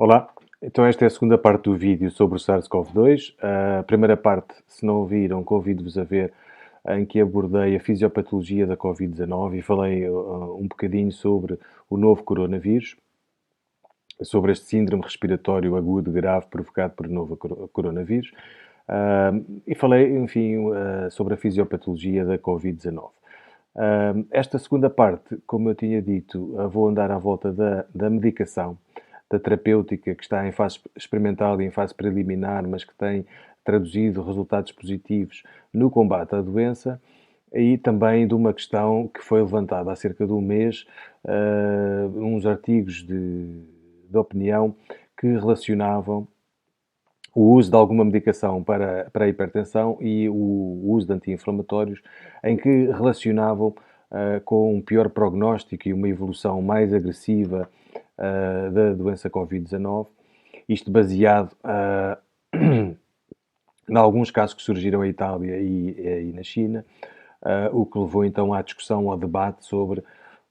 Olá, então esta é a segunda parte do vídeo sobre o SARS-CoV-2. A primeira parte, se não ouviram, convido-vos a ver, em que abordei a fisiopatologia da Covid-19 e falei um bocadinho sobre o novo coronavírus, sobre este síndrome respiratório agudo grave provocado por novo coronavírus. E falei, enfim, sobre a fisiopatologia da Covid-19. Esta segunda parte, como eu tinha dito, vou andar à volta da medicação, da terapêutica, que está em fase experimental e em fase preliminar, mas que tem traduzido resultados positivos no combate à doença, e também de uma questão que foi levantada há cerca de um mês, uns artigos de opinião que relacionavam o uso de alguma medicação para a hipertensão e o uso de anti-inflamatórios, em que relacionavam com um pior prognóstico e uma evolução mais agressiva da doença Covid-19. Isto baseado em alguns casos que surgiram em Itália e na China, o que levou então à discussão, ao debate sobre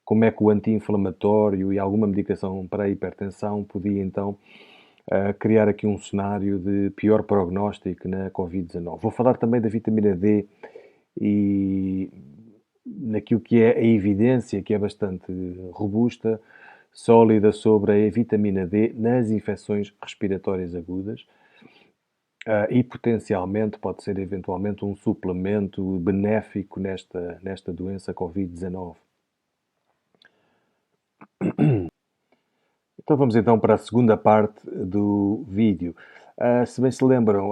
como é que o anti-inflamatório e alguma medicação para a hipertensão podia então criar aqui um cenário de pior prognóstico na Covid-19. Vou falar também da vitamina D e naquilo que é a evidência, que é bastante robusta, sólida, sobre a vitamina D nas infecções respiratórias agudas. E potencialmente pode ser eventualmente um suplemento benéfico nesta doença Covid-19. Então vamos então para a segunda parte do vídeo. Se bem se lembram,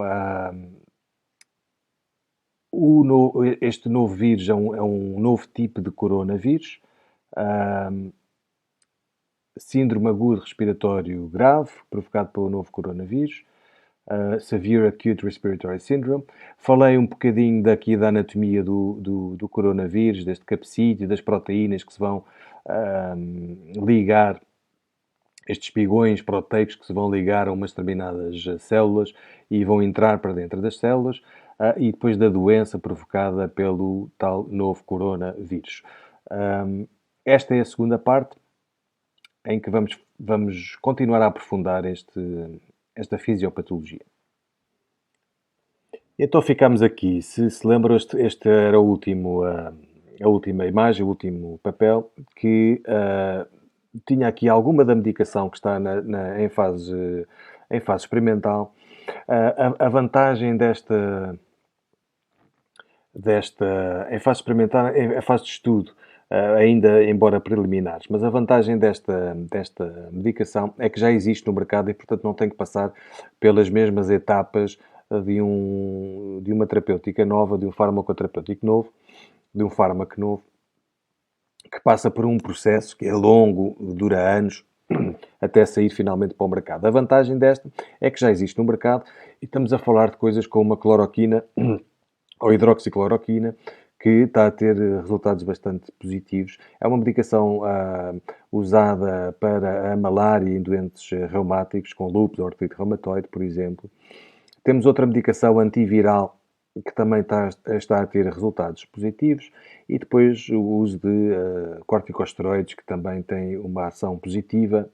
este novo vírus é um novo tipo de coronavírus, síndrome agudo respiratório grave, provocado pelo novo coronavírus, Severe Acute Respiratory Syndrome. Falei um bocadinho daqui da anatomia do coronavírus, deste capsídeo, das proteínas que se vão ligar, estes espigões proteicos que se vão ligar a umas determinadas células e vão entrar para dentro das células, e depois da doença provocada pelo tal novo coronavírus. Esta é a segunda parte, em que vamos continuar a aprofundar esta fisiopatologia. Então ficamos aqui. Se lembram, este era a última imagem, o último papel, que tinha aqui alguma da medicação que está em fase experimental. A vantagem em fase experimental, em fase de estudo, ainda embora preliminares, mas a vantagem desta medicação é que já existe no mercado e, portanto, não tem que passar pelas mesmas etapas de uma terapêutica nova, de um farmacoterapêutico novo, de um fármaco novo, que passa por um processo que é longo, dura anos, até sair finalmente para o mercado. A vantagem desta é que já existe no mercado e estamos a falar de coisas como a cloroquina ou hidroxicloroquina, que está a ter resultados bastante positivos. É uma medicação usada para a malária em doentes reumáticos, com lúpus ou artrite reumatoide, por exemplo. Temos outra medicação antiviral que também está a ter resultados positivos, e depois o uso de corticosteroides, que também tem uma ação positiva,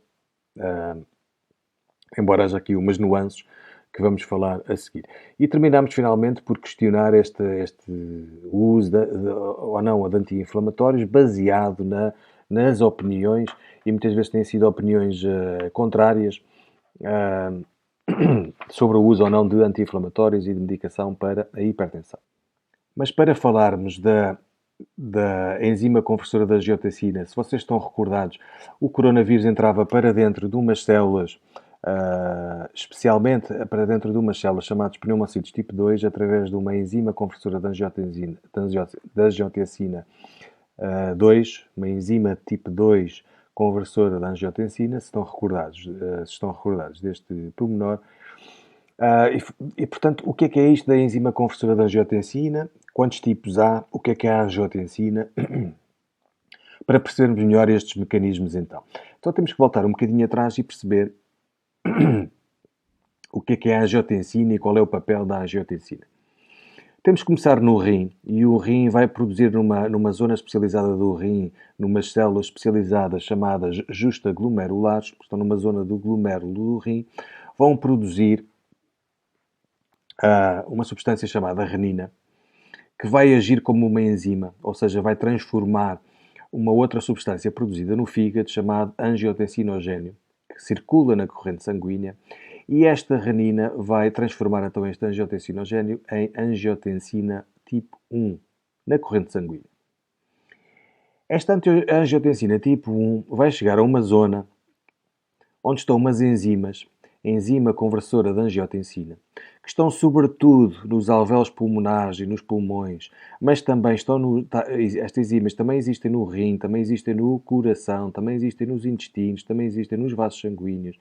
embora haja aqui umas nuances que vamos falar a seguir. E terminamos finalmente por questionar este uso ou não de anti-inflamatórios baseado nas opiniões, e muitas vezes têm sido opiniões contrárias, sobre o uso ou não de anti-inflamatórios e de medicação para a hipertensão. Mas para falarmos da enzima conversora da angiotensina, se vocês estão recordados, o coronavírus entrava para dentro de umas células, especialmente para dentro de umas células chamadas pneumocitos tipo 2, através de uma enzima conversora da angiotensina 2, uma enzima tipo 2 conversora da angiotensina, se estão recordados deste pormenor. Portanto, o que é isto da enzima conversora da angiotensina? Quantos tipos há? O que é a angiotensina? Para percebermos melhor estes mecanismos, então. Então temos que voltar um bocadinho atrás e perceber o que é a angiotensina e qual é o papel da angiotensina. Temos que começar no rim, e o rim vai produzir numa zona especializada do rim, numas células especializadas chamadas justaglomerulares, que estão numa zona do glomérulo do rim, vão produzir uma substância chamada renina, que vai agir como uma enzima, ou seja, vai transformar uma outra substância produzida no fígado chamada angiotensinogênio, que circula na corrente sanguínea, e esta renina vai transformar então este angiotensinogênio em angiotensina tipo 1 na corrente sanguínea. Esta angiotensina tipo 1 vai chegar a uma zona onde estão umas enzimas, a enzima conversora de angiotensina, que estão sobretudo nos alvéolos pulmonares e nos pulmões, mas também estas enzimas também existem no rim, também existem no coração, também existem nos intestinos, também existem nos vasos sanguíneos,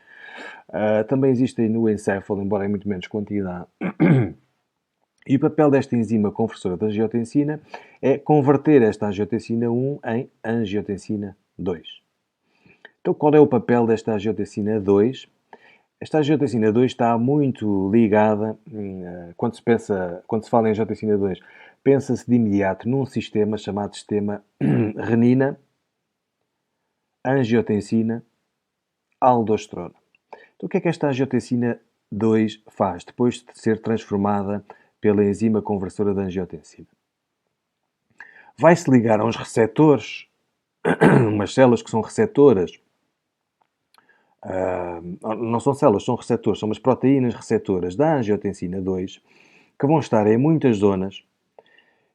também existem no encéfalo, embora em muito menos quantidade. E o papel desta enzima conversora de angiotensina é converter esta angiotensina 1 em angiotensina 2. Então, qual é o papel desta angiotensina 2? Esta angiotensina 2 está muito ligada, quando se fala em angiotensina 2, pensa-se de imediato num sistema chamado sistema renina, angiotensina, aldosterona. Então, o que é que esta angiotensina 2 faz depois de ser transformada pela enzima conversora de angiotensina? Vai-se ligar a uns receptores, umas células que são receptoras. Não são células, são receptores, são umas proteínas receptoras da angiotensina 2 que vão estar em muitas zonas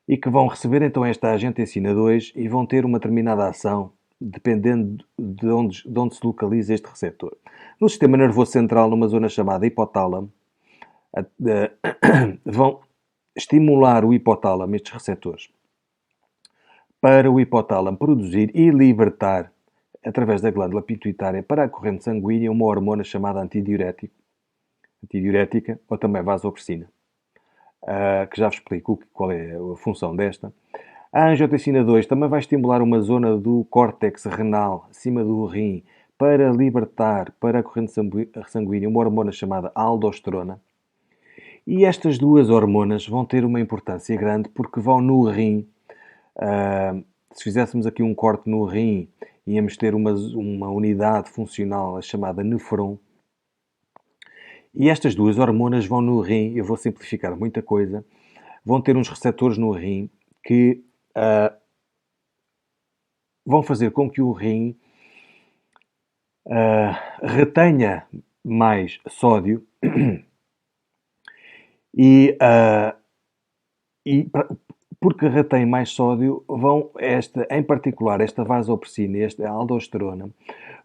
e que vão receber então esta angiotensina 2 e vão ter uma determinada ação dependendo de onde se localiza este receptor. No sistema nervoso central, numa zona chamada hipotálamo, vão estimular o hipotálamo, estes receptores, para o hipotálamo produzir e libertar através da glândula pituitária para a corrente sanguínea uma hormona chamada antidiurética ou também vasopressina, que já vos explico qual é a função desta. A angiotensina 2 também vai estimular uma zona do córtex renal, acima do rim, para libertar para a corrente sanguínea uma hormona chamada aldosterona. E estas duas hormonas vão ter uma importância grande porque vão no rim. Se fizéssemos aqui um corte no rim, íamos ter uma unidade funcional chamada nefron. E estas duas hormonas vão no rim, eu vou simplificar muita coisa, vão ter uns receptores no rim que vão fazer com que o rim retenha mais sódio porque retém mais sódio, em particular esta vasopressina e esta aldosterona,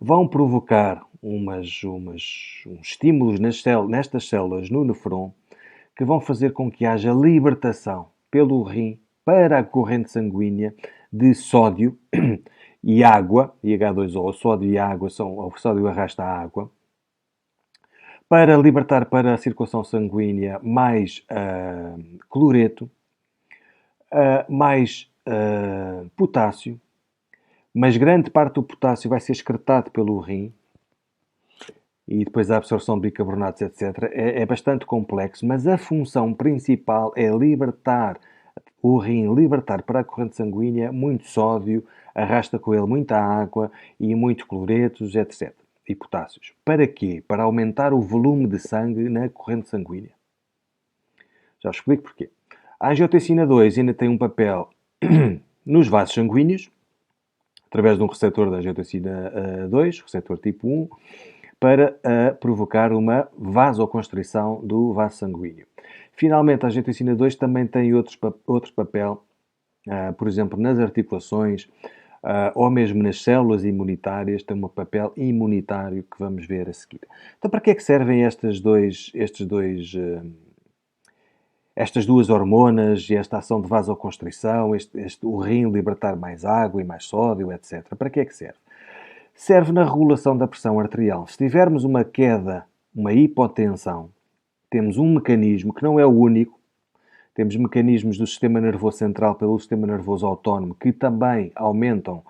vão provocar uns estímulos nestas células, no nefron, que vão fazer com que haja libertação pelo rim para a corrente sanguínea de sódio e água, e H2O, sódio e água, o sódio arrasta a água, para libertar para a circulação sanguínea mais cloreto, mais potássio, mas grande parte do potássio vai ser excretado pelo rim, e depois a absorção de bicarbonatos, etc. É bastante complexo, mas a função principal é o rim libertar para a corrente sanguínea muito sódio, arrasta com ele muita água e muito cloretos, etc. E potássios. Para quê? Para aumentar o volume de sangue na corrente sanguínea. Já vos explico porquê. A angiotensina 2 ainda tem um papel nos vasos sanguíneos, através de um receptor da angiotensina 2, receptor tipo 1, para provocar uma vasoconstrição do vaso sanguíneo. Finalmente, a angiotensina 2 também tem outro papel, por exemplo, nas articulações, ou mesmo nas células imunitárias, tem um papel imunitário que vamos ver a seguir. Então, para que é que servem estas duas hormonas e esta ação de vasoconstrição, o rim libertar mais água e mais sódio, etc. Para que é que serve? Serve na regulação da pressão arterial. Se tivermos uma queda, uma hipotensão, temos um mecanismo que não é o único. Temos mecanismos do sistema nervoso central pelo sistema nervoso autónomo que também aumentam,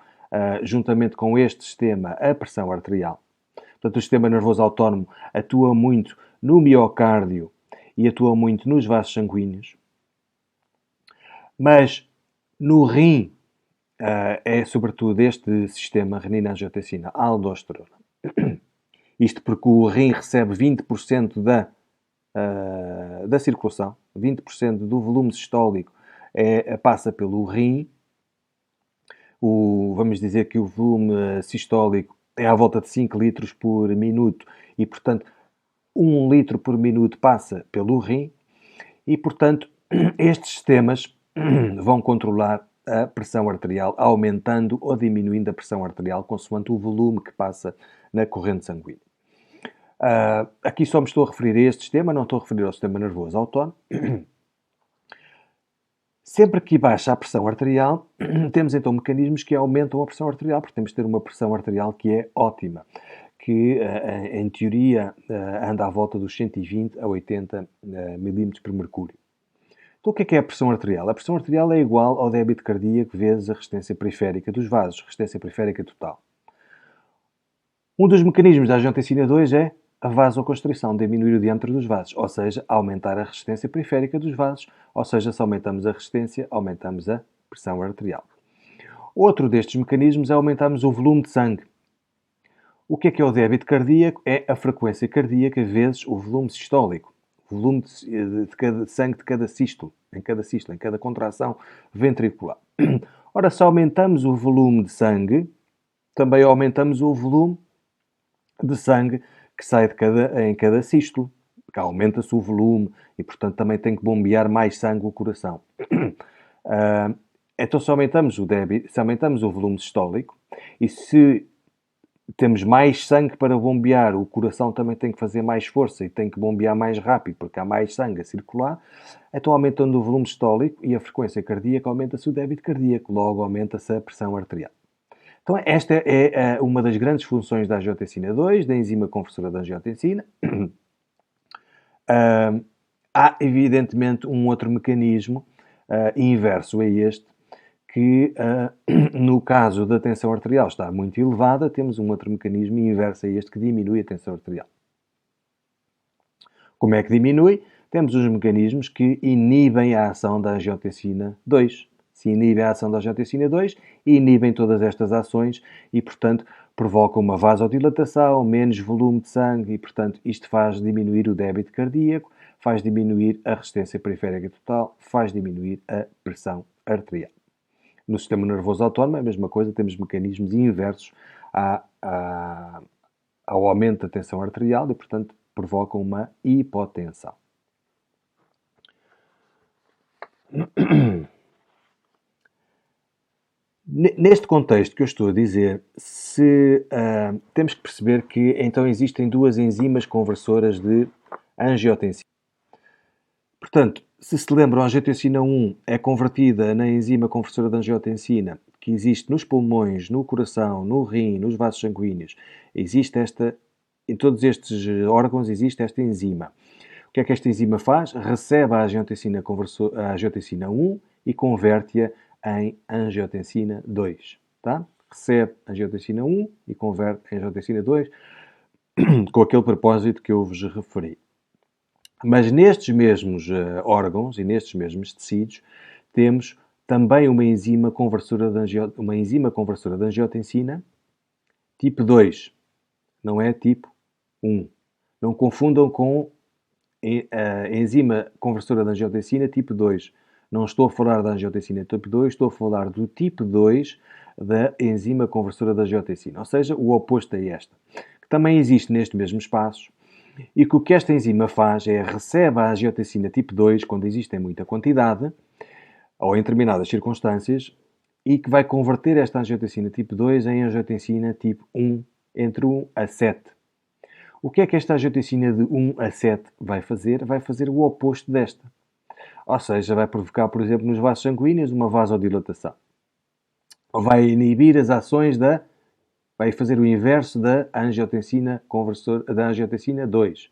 juntamente com este sistema, a pressão arterial. Portanto, o sistema nervoso autónomo atua muito no miocárdio e atua muito nos vasos sanguíneos. Mas no rim é sobretudo este sistema renina-angiotensina-aldosterona. Isto porque o rim recebe 20% da circulação, 20% do volume sistólico passa pelo rim. Vamos dizer que o volume sistólico é à volta de 5 litros por minuto e, portanto, 1 litro por minuto passa pelo rim e, portanto, estes sistemas vão controlar a pressão arterial, aumentando ou diminuindo a pressão arterial, consoante o volume que passa na corrente sanguínea. Aqui só me estou a referir a este sistema, não estou a referir ao sistema nervoso autónomo. Sempre que baixa a pressão arterial, temos então mecanismos que aumentam a pressão arterial, porque temos de ter uma pressão arterial que é ótima, que em teoria anda à volta dos 120 a 80 milímetros por mercúrio. Então o que é a pressão arterial? A pressão arterial é igual ao débito cardíaco vezes a resistência periférica dos vasos, resistência periférica total. Um dos mecanismos da angiotensina 2 é a vasoconstrição, diminuir o diâmetro dos vasos, ou seja, aumentar a resistência periférica dos vasos, ou seja, se aumentamos a resistência, aumentamos a pressão arterial. Outro destes mecanismos é aumentarmos o volume de sangue. O que é o débito cardíaco? É a frequência cardíaca vezes o volume sistólico, o volume de sangue de cada sístole, em cada contração ventricular. Ora, se aumentamos o volume de sangue, também aumentamos o volume de sangue que sai em cada sístole, que aumenta-se o volume e, portanto, também tem que bombear mais sangue o coração. Então, se aumentamos o débito, se aumentamos o volume sistólico e se temos mais sangue para bombear, o coração também tem que fazer mais força e tem que bombear mais rápido, porque há mais sangue a circular, então aumentando o volume sistólico e a frequência cardíaca, aumenta-se o débito cardíaco, logo aumenta-se a pressão arterial. Então, esta é uma das grandes funções da angiotensina 2, da enzima conversora da angiotensina. Há, evidentemente, um outro mecanismo inverso a este, que no caso da tensão arterial está muito elevada, temos um outro mecanismo inverso a este que diminui a tensão arterial. Como é que diminui? Temos os mecanismos que inibem a ação da angiotensina 2. Se inibem a ação da angiotensina 2, inibem todas estas ações e, portanto, provocam uma vasodilatação, menos volume de sangue e, portanto, isto faz diminuir o débito cardíaco, faz diminuir a resistência periférica total, faz diminuir a pressão arterial. No sistema nervoso autónomo é a mesma coisa, temos mecanismos inversos ao aumento da tensão arterial e, portanto, provocam uma hipotensão. Neste contexto que eu estou a dizer, temos que perceber que então existem duas enzimas conversoras de angiotensina. Portanto, se lembram, a angiotensina 1 é convertida na enzima conversora de angiotensina, que existe nos pulmões, no coração, no rim, nos vasos sanguíneos. Em todos estes órgãos existe esta enzima. O que é que esta enzima faz? Recebe a angiotensina 1 e converte-a em angiotensina 2. Tá? Recebe a angiotensina 1 e converte em angiotensina 2 com aquele propósito que eu vos referi. Mas nestes mesmos órgãos e nestes mesmos tecidos temos também uma enzima conversora de angiotensina tipo 2, não é tipo 1. Não confundam com a enzima conversora de angiotensina tipo 2. Não estou a falar da angiotensina tipo 2, estou a falar do tipo 2 da enzima conversora de angiotensina, ou seja, o oposto a esta, que também existe neste mesmo espaço e que o que esta enzima faz é recebe a angiotensina tipo 2 quando existe em muita quantidade ou em determinadas circunstâncias e que vai converter esta angiotensina tipo 2 em angiotensina tipo 1 entre 1 a 7. O que é que esta angiotensina de 1 a 7 vai fazer? Vai fazer o oposto desta. Ou seja, vai provocar, por exemplo, nos vasos sanguíneos uma vasodilatação. Ou vai inibir as ações vai fazer o inverso da angiotensina 2.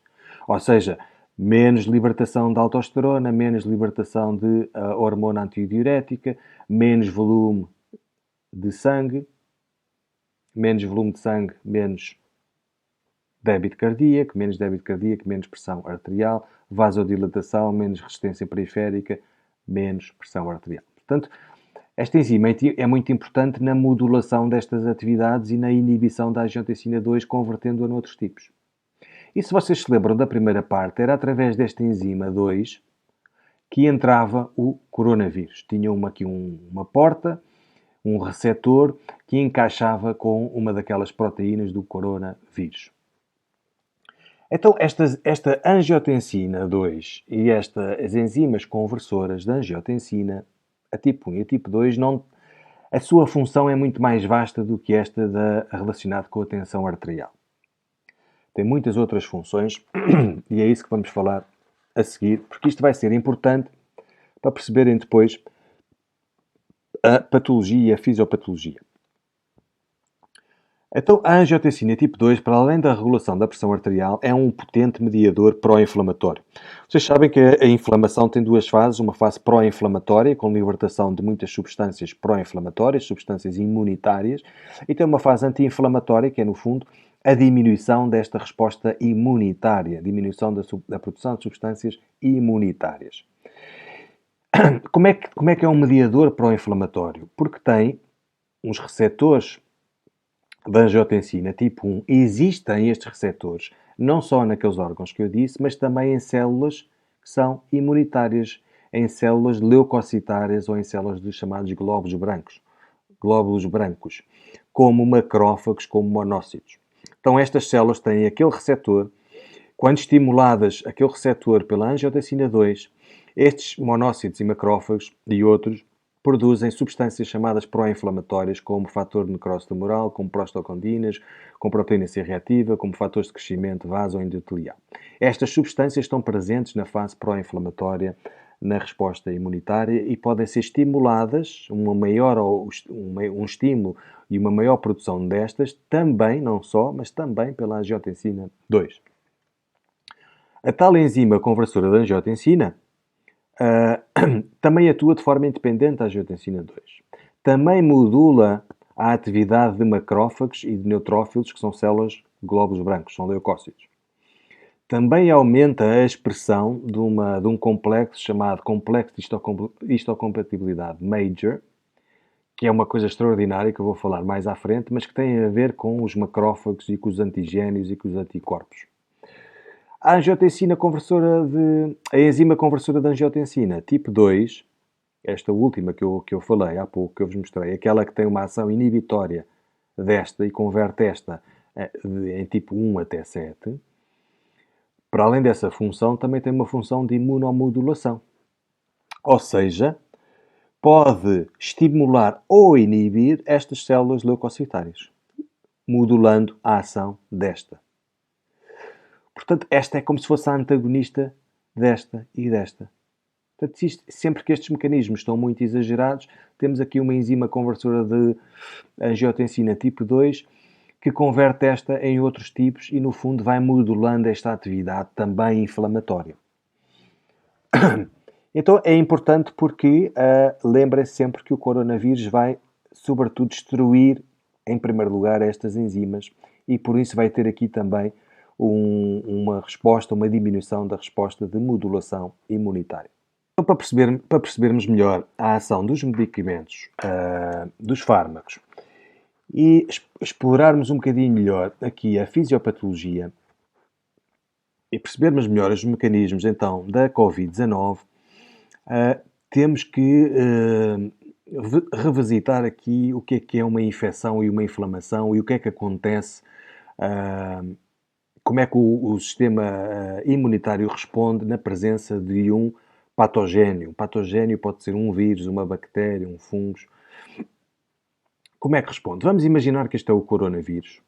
Ou seja, menos libertação de aldosterona, menos libertação de hormona antidiurética, menos volume de sangue, menos débito cardíaco, menos pressão arterial, vasodilatação, menos resistência periférica, menos pressão arterial. Portanto, esta enzima é muito importante na modulação destas atividades e na inibição da angiotensina 2, convertendo-a noutros tipos. E se vocês se lembram da primeira parte, era através desta enzima 2 que entrava o coronavírus. Tinha aqui uma porta, um receptor que encaixava com uma daquelas proteínas do coronavírus. Então, esta angiotensina 2 e as enzimas conversoras da angiotensina, a tipo 1 e a tipo 2, a sua função é muito mais vasta do que esta relacionada com a tensão arterial. Tem muitas outras funções e é isso que vamos falar a seguir, porque isto vai ser importante para perceberem depois a patologia e a fisiopatologia. Então, a angiotensina tipo 2, para além da regulação da pressão arterial, é um potente mediador pró-inflamatório. Vocês sabem que a inflamação tem duas fases, uma fase pró-inflamatória, com libertação de muitas substâncias pró-inflamatórias, substâncias imunitárias, e tem uma fase anti-inflamatória, que é, no fundo, a diminuição desta resposta imunitária, diminuição da produção de substâncias imunitárias. Como é que é um mediador pró-inflamatório? Porque tem uns receptores da angiotensina tipo 1, existem estes receptores não só naqueles órgãos que eu disse, mas também em células que são imunitárias, em células leucocitárias ou em células dos chamados glóbulos brancos, como macrófagos, como monócitos. Então estas células têm aquele receptor, quando estimuladas aquele receptor pela angiotensina 2, estes monócitos e macrófagos e outros produzem substâncias chamadas pró-inflamatórias, como fator de necrose tumoral, como prostocondinas, como proteína C reativa, como fatores de crescimento vasoendotelial. Estas substâncias estão presentes na fase pró-inflamatória, na resposta imunitária, e podem ser estimuladas, um estímulo e uma maior produção destas, também, não só, mas também pela angiotensina 2. A tal enzima conversora da angiotensina também atua de forma independente da angiotensina 2. Também modula a atividade de macrófagos e de neutrófilos, que são células glóbulos brancos, são leucócitos. Também aumenta a expressão de um complexo chamado complexo de histocompatibilidade major, que é uma coisa extraordinária que eu vou falar mais à frente, mas que tem a ver com os macrófagos e com os antigénios e com os anticorpos. A enzima conversora da angiotensina tipo 2, esta última que eu falei há pouco, que eu vos mostrei, aquela que tem uma ação inibitória desta e converte esta em tipo 1 até 7, para além dessa função, também tem uma função de imunomodulação. Ou seja, pode estimular ou inibir estas células leucocitárias, modulando a ação desta. Portanto, esta é como se fosse a antagonista desta e desta. Portanto, sempre que estes mecanismos estão muito exagerados, temos aqui uma enzima conversora de angiotensina tipo 2 que converte esta em outros tipos e, no fundo, vai modulando esta atividade também inflamatória. Então, é importante porque lembrem-se sempre que o coronavírus vai, sobretudo, destruir, em primeiro lugar, estas enzimas e, por isso, vai ter aqui também uma diminuição da resposta de modulação imunitária. Então, para percebermos melhor a ação dos medicamentos, dos fármacos, e explorarmos um bocadinho melhor aqui a fisiopatologia e percebermos melhor os mecanismos, então, da Covid-19, temos que revisitar aqui o que é uma infecção e uma inflamação e o que é que acontece, como é que o sistema imunitário responde na presença de um patogénio. Um patogénio pode ser um vírus, uma bactéria, um fungo. Como é que responde? Vamos imaginar que este é o coronavírus.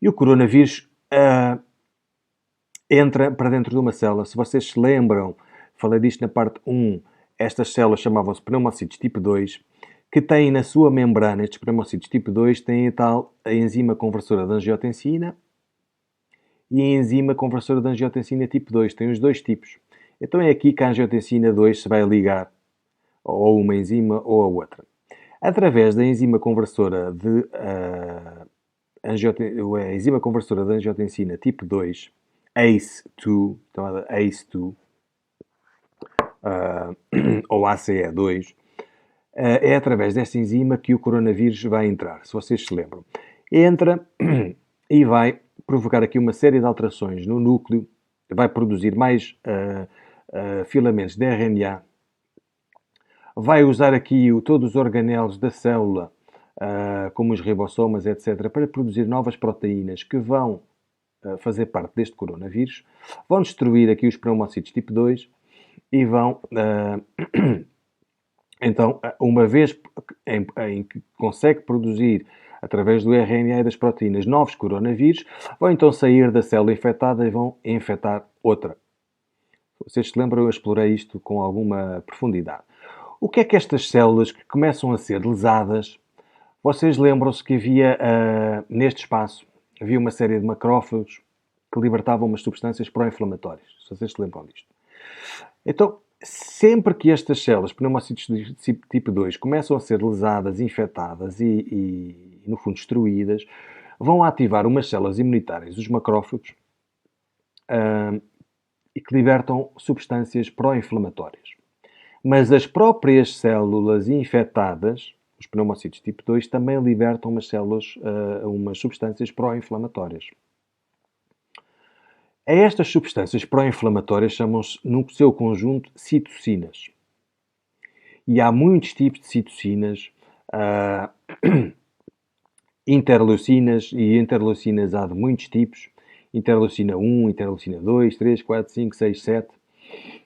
E o coronavírus entra para dentro de uma célula. Se vocês se lembram, falei disto na parte 1, estas células chamavam-se pneumocitos tipo 2, que têm na sua membrana, estes pneumocitos tipo 2, têm a enzima conversora de angiotensina e a enzima conversora de angiotensina tipo 2. Tem os dois tipos. Então é aqui que a angiotensina 2 se vai ligar ou uma enzima ou a outra. Através da enzima conversora de angiotensina tipo 2, ACE2, chamada ACE2, ah, ou ACE2, é através desta enzima que o coronavírus vai entrar, se vocês se lembram. Entra e vai provocar aqui uma série de alterações no núcleo, vai produzir mais filamentos de RNA, vai usar aqui todos os organelos da célula, como os ribossomas, etc., para produzir novas proteínas que vão fazer parte deste coronavírus, vão destruir aqui os pneumocítos tipo 2 e vão, então, uma vez em que consegue produzir, através do RNA e das proteínas, novos coronavírus, vão então sair da célula infectada e vão infectar outra. Vocês se lembram, eu explorei isto com alguma profundidade. O que é que estas células que começam a ser lesadas, vocês lembram-se que havia, neste espaço, havia uma série de macrófagos que libertavam umas substâncias pró-inflamatórias. Se vocês se lembram disto. Então, sempre que estas células, pneumocítos tipo 2, começam a ser lesadas, infectadas e no fundo, destruídas, vão ativar umas células imunitárias, os macrófagos, e que libertam substâncias pró-inflamatórias. Mas as próprias células infectadas, os pneumocítos tipo 2, também libertam umas substâncias pró-inflamatórias. A estas substâncias pró-inflamatórias chamam-se, no seu conjunto, citocinas. E há muitos tipos de citocinas, interleucinas, e interleucinas há de muitos tipos. Interleucina 1, interleucina 2, 3, 4, 5, 6, 7.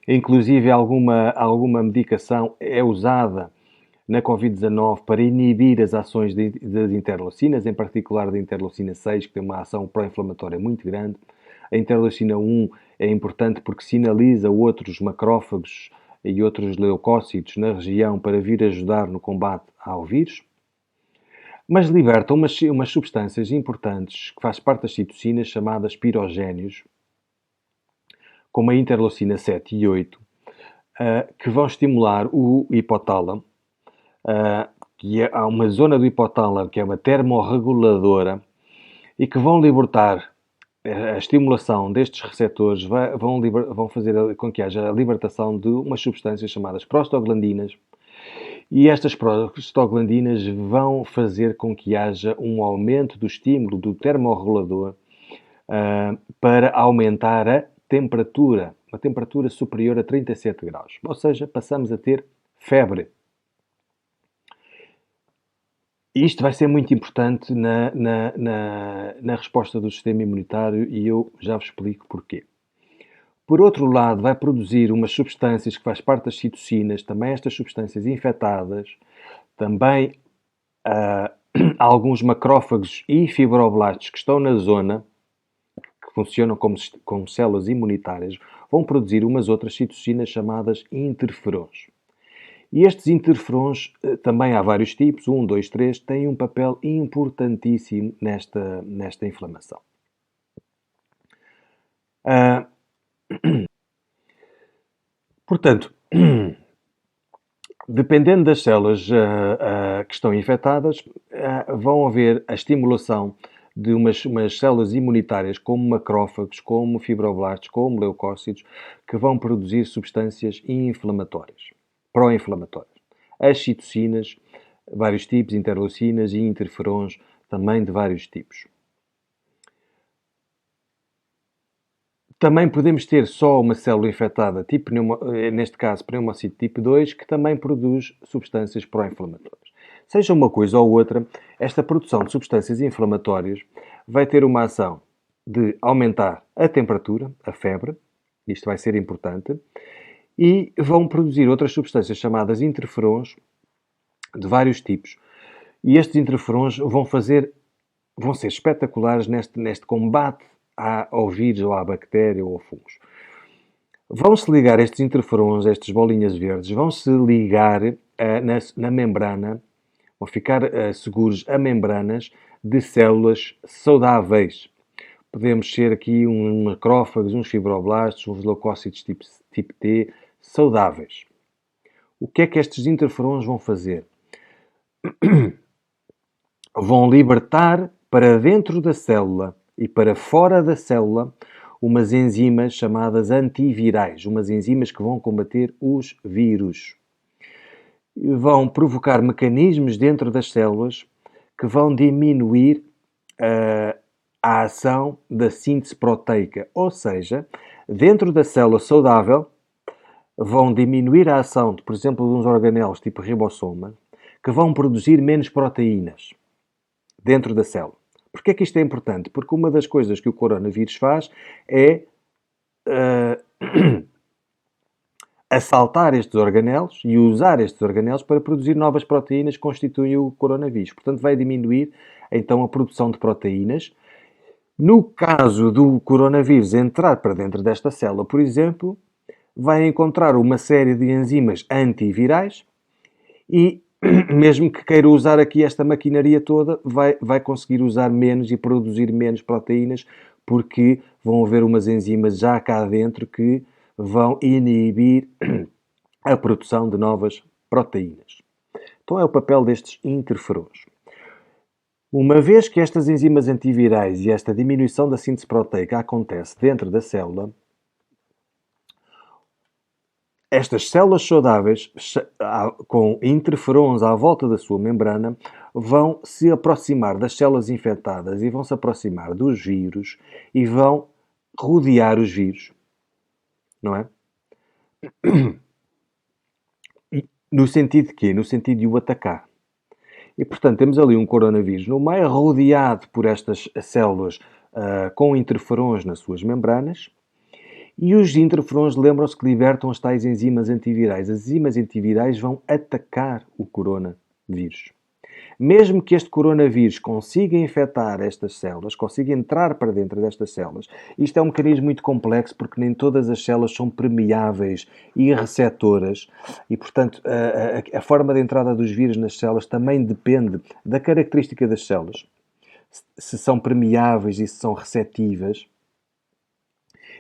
Inclusive, alguma medicação é usada na Covid-19 para inibir as ações das interleucinas, em particular da interleucina 6, que tem uma ação pró-inflamatória muito grande. A interleucina 1 é importante porque sinaliza outros macrófagos e outros leucócitos na região para vir ajudar no combate ao vírus. Mas liberta umas substâncias importantes que faz parte das citocinas chamadas pirogénios, como a interleucina 7 e 8, que vão estimular o hipotálamo, há uma zona do hipotálamo que é uma termorreguladora e que vão libertar a estimulação destes receptores, vão fazer com que haja a libertação de umas substâncias chamadas prostaglandinas, e estas prostaglandinas vão fazer com que haja um aumento do estímulo do termorregulador para aumentar a temperatura, uma temperatura superior a 37 graus. Ou seja, passamos a ter febre. Isto vai ser muito importante na resposta do sistema imunitário e eu já vos explico porquê. Por outro lado, vai produzir umas substâncias que faz parte das citocinas, também estas substâncias infectadas, também alguns macrófagos e fibroblastos que estão na zona, que funcionam como células imunitárias, vão produzir umas outras citocinas chamadas interferons. E estes interferons, também há vários tipos, 1, 2, 3, têm um papel importantíssimo nesta inflamação. Portanto, dependendo das células que estão infectadas, vão haver a estimulação de umas células imunitárias, como macrófagos, como fibroblastos, como leucócitos, que vão produzir substâncias inflamatórias, pró-inflamatórias. As citocinas, vários tipos, interleucinas e interferons, também de vários tipos. Também podemos ter só uma célula infectada, neste caso pneumocito tipo 2, que também produz substâncias pró-inflamatórias. Seja uma coisa ou outra, esta produção de substâncias inflamatórias vai ter uma ação de aumentar a temperatura, a febre, isto vai ser importante, e vão produzir outras substâncias chamadas interferons, de vários tipos. E estes interferons vão ser espetaculares neste combate ao vírus, ou à bactéria, ou ao fungos. Vão-se ligar estes interferons, estas bolinhas verdes, vão-se ligar na membrana, vão ficar seguros a membranas de células saudáveis. Podemos ser aqui uns macrófagos, uns fibroblastos, uns leucócitos tipo T, saudáveis. O que é que estes interferons vão fazer? Vão libertar para dentro da célula e para fora da célula umas enzimas chamadas antivirais, umas enzimas que vão combater os vírus. Vão provocar mecanismos dentro das células que vão diminuir a ação da síntese proteica. Ou seja, dentro da célula saudável, vão diminuir a ação, por exemplo, de uns organelos tipo ribossoma, que vão produzir menos proteínas dentro da célula. Porquê é que isto é importante? Porque uma das coisas que o coronavírus faz é assaltar estes organelos e usar estes organelos para produzir novas proteínas que constituem o coronavírus. Portanto, vai diminuir então a produção de proteínas. No caso do coronavírus entrar para dentro desta célula, por exemplo, vai encontrar uma série de enzimas antivirais e, mesmo que queira usar aqui esta maquinaria toda, vai conseguir usar menos e produzir menos proteínas, porque vão haver umas enzimas já cá dentro que vão inibir a produção de novas proteínas. Então é o papel destes interferons. Uma vez que estas enzimas antivirais e esta diminuição da síntese proteica acontece dentro da célula, estas células saudáveis, com interferons à volta da sua membrana, vão se aproximar das células infectadas e vão se aproximar dos vírus e vão rodear os vírus, não é? No sentido de quê? No sentido de o atacar. E, portanto, temos ali um coronavírus no meio, rodeado por estas células com interferons nas suas membranas. E os interferons, lembram-se que libertam as tais enzimas antivirais. As enzimas antivirais vão atacar o coronavírus. Mesmo que este coronavírus consiga infectar estas células, consiga entrar para dentro destas células, isto é um mecanismo muito complexo porque nem todas as células são permeáveis e receptoras e, portanto, a forma de entrada dos vírus nas células também depende da característica das células. Se são permeáveis e se são receptivas.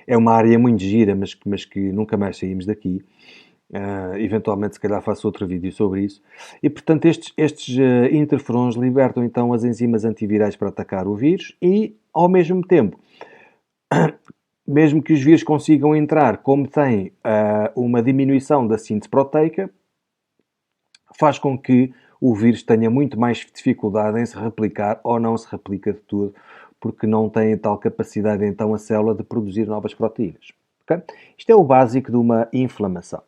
É uma área muito gira, mas que nunca mais saímos daqui. Eventualmente, se calhar, faço outro vídeo sobre isso. E, portanto, estes interferons libertam, então, as enzimas antivirais para atacar o vírus e, ao mesmo tempo, mesmo que os vírus consigam entrar, como tem uma diminuição da síntese proteica, faz com que o vírus tenha muito mais dificuldade em se replicar ou não se replica de tudo, porque não tem tal capacidade, então, a célula de produzir novas proteínas. Okay? Isto é o básico de uma inflamação.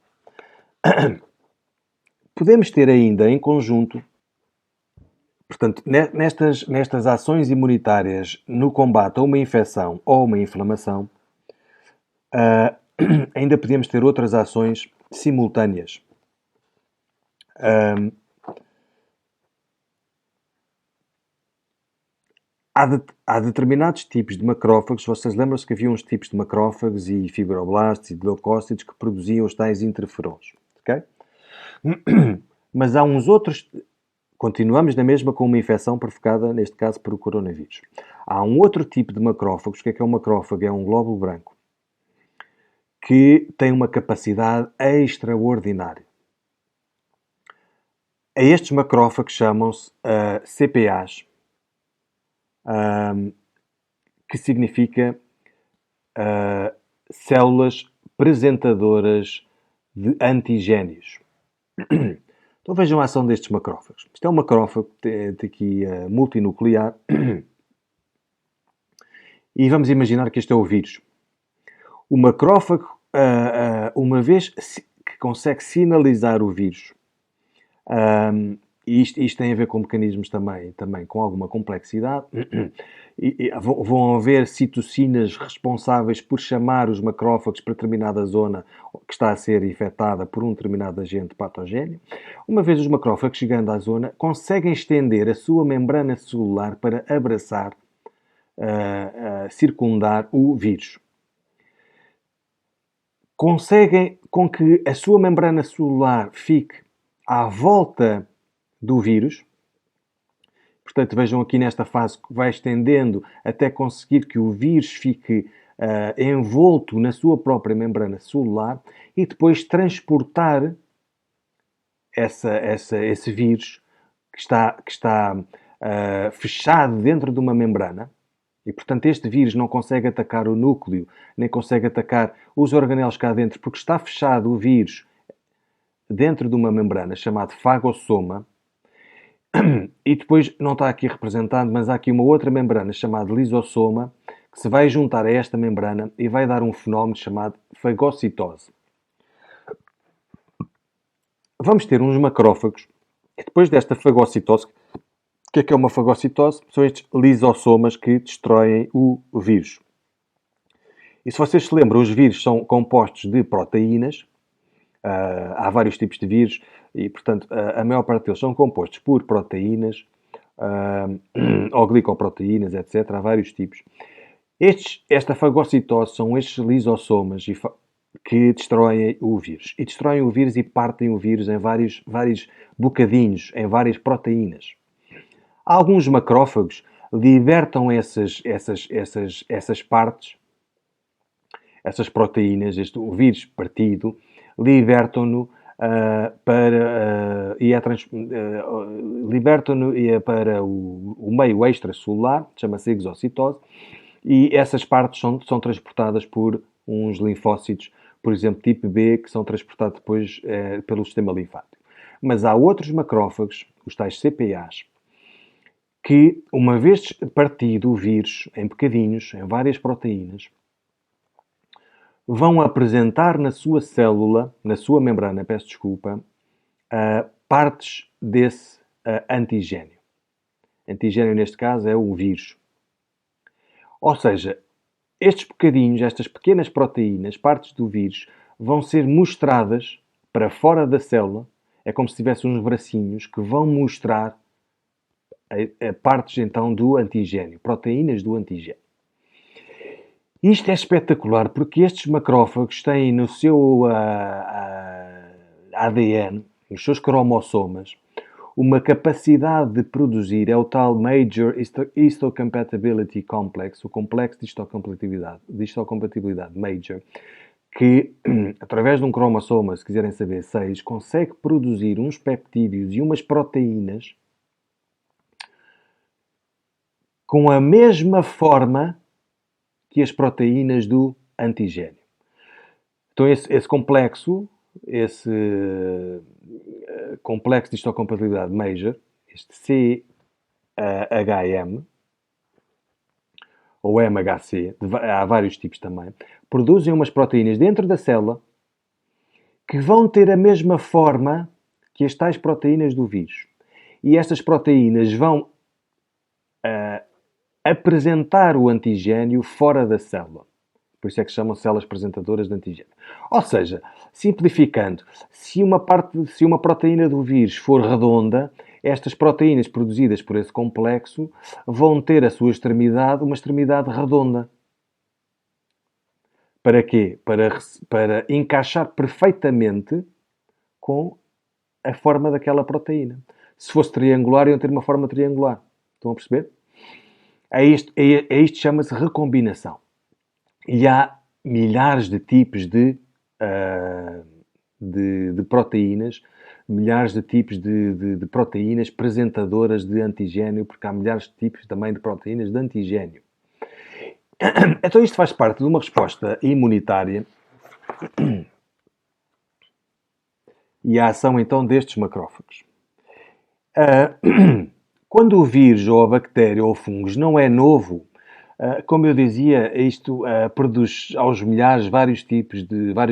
Podemos ter ainda em conjunto, portanto, nestas ações imunitárias no combate a uma infecção ou uma inflamação, ainda podemos ter outras ações simultâneas. Há determinados tipos de macrófagos, vocês lembram-se que havia uns tipos de macrófagos e fibroblastos e de leucócitos que produziam os tais interferons, ok? Mas há uns outros, continuamos na mesma com uma infecção provocada, neste caso, por o coronavírus. Há um outro tipo de macrófagos, o que é um macrófago? É um glóbulo branco, que tem uma capacidade extraordinária. A estes macrófagos chamam-se CPAs, que significa células presentadoras de antigénios. Então vejam a ação destes macrófagos. Isto é um macrófago aqui multinuclear e vamos imaginar que este é o vírus. O macrófago, uma vez que consegue sinalizar o vírus, e isto tem a ver com mecanismos também com alguma complexidade. Vão haver citocinas responsáveis por chamar os macrófagos para determinada zona que está a ser infectada por um determinado agente patogénio. Uma vez os macrófagos chegando à zona, conseguem estender a sua membrana celular para abraçar, circundar o vírus. Conseguem com que a sua membrana celular fique à volta do vírus. Portanto, vejam aqui nesta fase que vai estendendo até conseguir que o vírus fique envolto na sua própria membrana celular e depois transportar esse vírus que está fechado dentro de uma membrana E, portanto, este vírus não consegue atacar o núcleo, nem consegue atacar os organelos cá dentro, porque está fechado o vírus dentro de uma membrana chamada fagossoma. E depois, não está aqui representado, mas há aqui uma outra membrana chamada lisossoma, que se vai juntar a esta membrana e vai dar um fenómeno chamado fagocitose. Vamos ter uns macrófagos, e depois desta fagocitose, o que é uma fagocitose? São estes lisossomas que destroem o vírus. E se vocês se lembram, os vírus são compostos de proteínas. Há vários tipos de vírus e, portanto, a maior parte deles são compostos por proteínas, ou glicoproteínas, etc. Há vários tipos. Esta fagocitose são estes lisossomas que destroem o vírus. E destroem o vírus e partem o vírus em vários bocadinhos, em várias proteínas. Alguns macrófagos libertam essas partes, essas proteínas, o vírus partido, libertam-no libertam-no para o meio extracelular, chama-se exocitose, e essas partes são transportadas por uns linfócitos, por exemplo, tipo B, que são transportados depois pelo sistema linfático. Mas há outros macrófagos, os tais CPAs, que, uma vez partido o vírus em bocadinhos, em várias proteínas, vão apresentar na sua célula, na sua membrana, peço desculpa, partes desse antigênio. Antigênio, neste caso, é o vírus. Ou seja, estes bocadinhos, estas pequenas proteínas, partes do vírus, vão ser mostradas para fora da célula. É como se tivesse uns bracinhos que vão mostrar partes, então, do antigênio, proteínas do antigênio. Isto é espetacular porque estes macrófagos têm no seu ADN, nos seus cromossomas, uma capacidade de produzir, é o tal Major Histocompatibility Complex, o complexo de histocompatibilidade Major, que, através de um cromossoma, se quiserem saber, 6, consegue produzir uns peptídeos e umas proteínas com a mesma forma que as proteínas do antigênio. Então, esse complexo de histocompatibilidade Major, este CHM, ou MHC, há vários tipos também, produzem umas proteínas dentro da célula que vão ter a mesma forma que as tais proteínas do vírus. E estas proteínas vão apresentar o antigênio fora da célula. Por isso é que se chamam células apresentadoras de antigênio. Ou seja, simplificando, se uma proteína do vírus for redonda, estas proteínas produzidas por esse complexo vão ter a sua extremidade, uma extremidade redonda. Para quê? Para encaixar perfeitamente com a forma daquela proteína. Se fosse triangular, iam ter uma forma triangular. Estão a perceber? Isto chama-se recombinação. E há milhares de tipos de proteínas, milhares de tipos de proteínas presentadoras de antigênio, porque há milhares de tipos também de proteínas de antigênio. Então isto faz parte de uma resposta imunitária e a ação então destes macrófagos. Quando o vírus ou a bactéria ou o fungo não é novo, como eu dizia, isto produz aos milhares, vários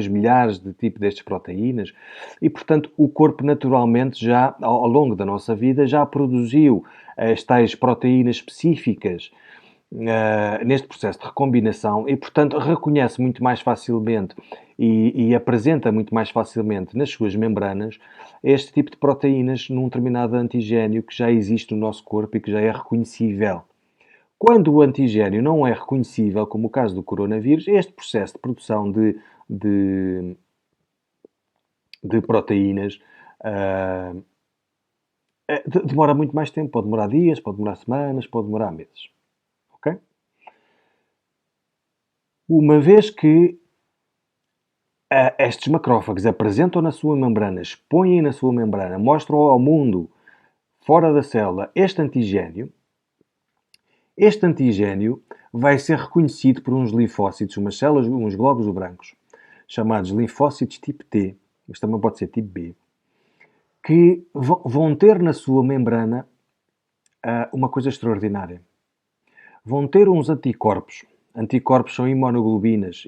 milhares de tipos destas proteínas e, portanto, o corpo naturalmente já, ao longo da nossa vida, já produziu as tais proteínas específicas neste processo de recombinação e, portanto, reconhece muito mais facilmente e apresenta muito mais facilmente nas suas membranas este tipo de proteínas num determinado antigênio que já existe no nosso corpo e que já é reconhecível. Quando o antigênio não é reconhecível, como o caso do coronavírus, este processo de produção de proteínas demora muito mais tempo. Pode demorar dias, pode demorar semanas, pode demorar meses. Ok? Uma vez que estes macrófagos apresentam na sua membrana, expõem na sua membrana, mostram ao mundo, fora da célula, este antigênio, Este antigénio vai ser reconhecido por uns linfócitos, umas células, uns glóbulos brancos, chamados linfócitos tipo T, mas também pode ser tipo B, que vão ter na sua membrana uma coisa extraordinária. Vão ter uns anticorpos. Anticorpos são imunoglobinas,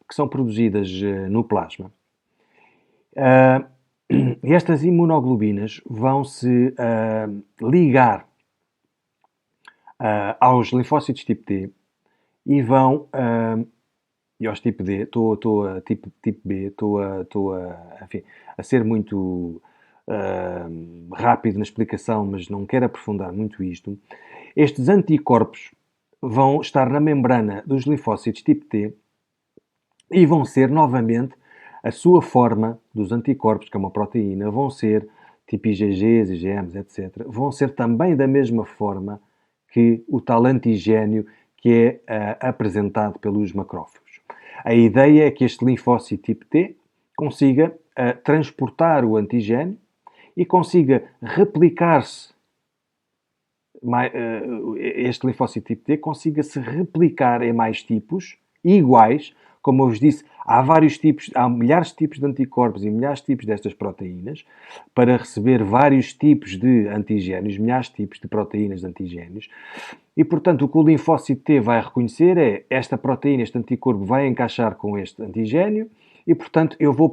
que são produzidas no plasma. E estas imunoglobinas vão se ligar aos linfócitos tipo T e vão e aos tipo D, estou a tipo B, enfim, a ser muito rápido na explicação, mas não quero aprofundar muito isto. Estes anticorpos vão estar na membrana dos linfócitos tipo T e vão ser novamente a sua forma dos anticorpos, que é uma proteína, vão ser tipo IgGs, IgMs, etc. Vão ser também da mesma forma que o tal antigénio que é apresentado pelos macrófagos. A ideia é que este linfócito tipo T consiga transportar o antigénio e consiga replicar-se, este linfócito tipo T consiga se replicar em mais tipos iguais. Como eu vos disse, há milhares de tipos de anticorpos e milhares de tipos destas proteínas para receber vários tipos de antigénios, milhares de tipos de proteínas de antigénios. E, portanto, o que o linfócito T vai reconhecer é esta proteína, este anticorpo vai encaixar com este antigénio e, portanto, eu vou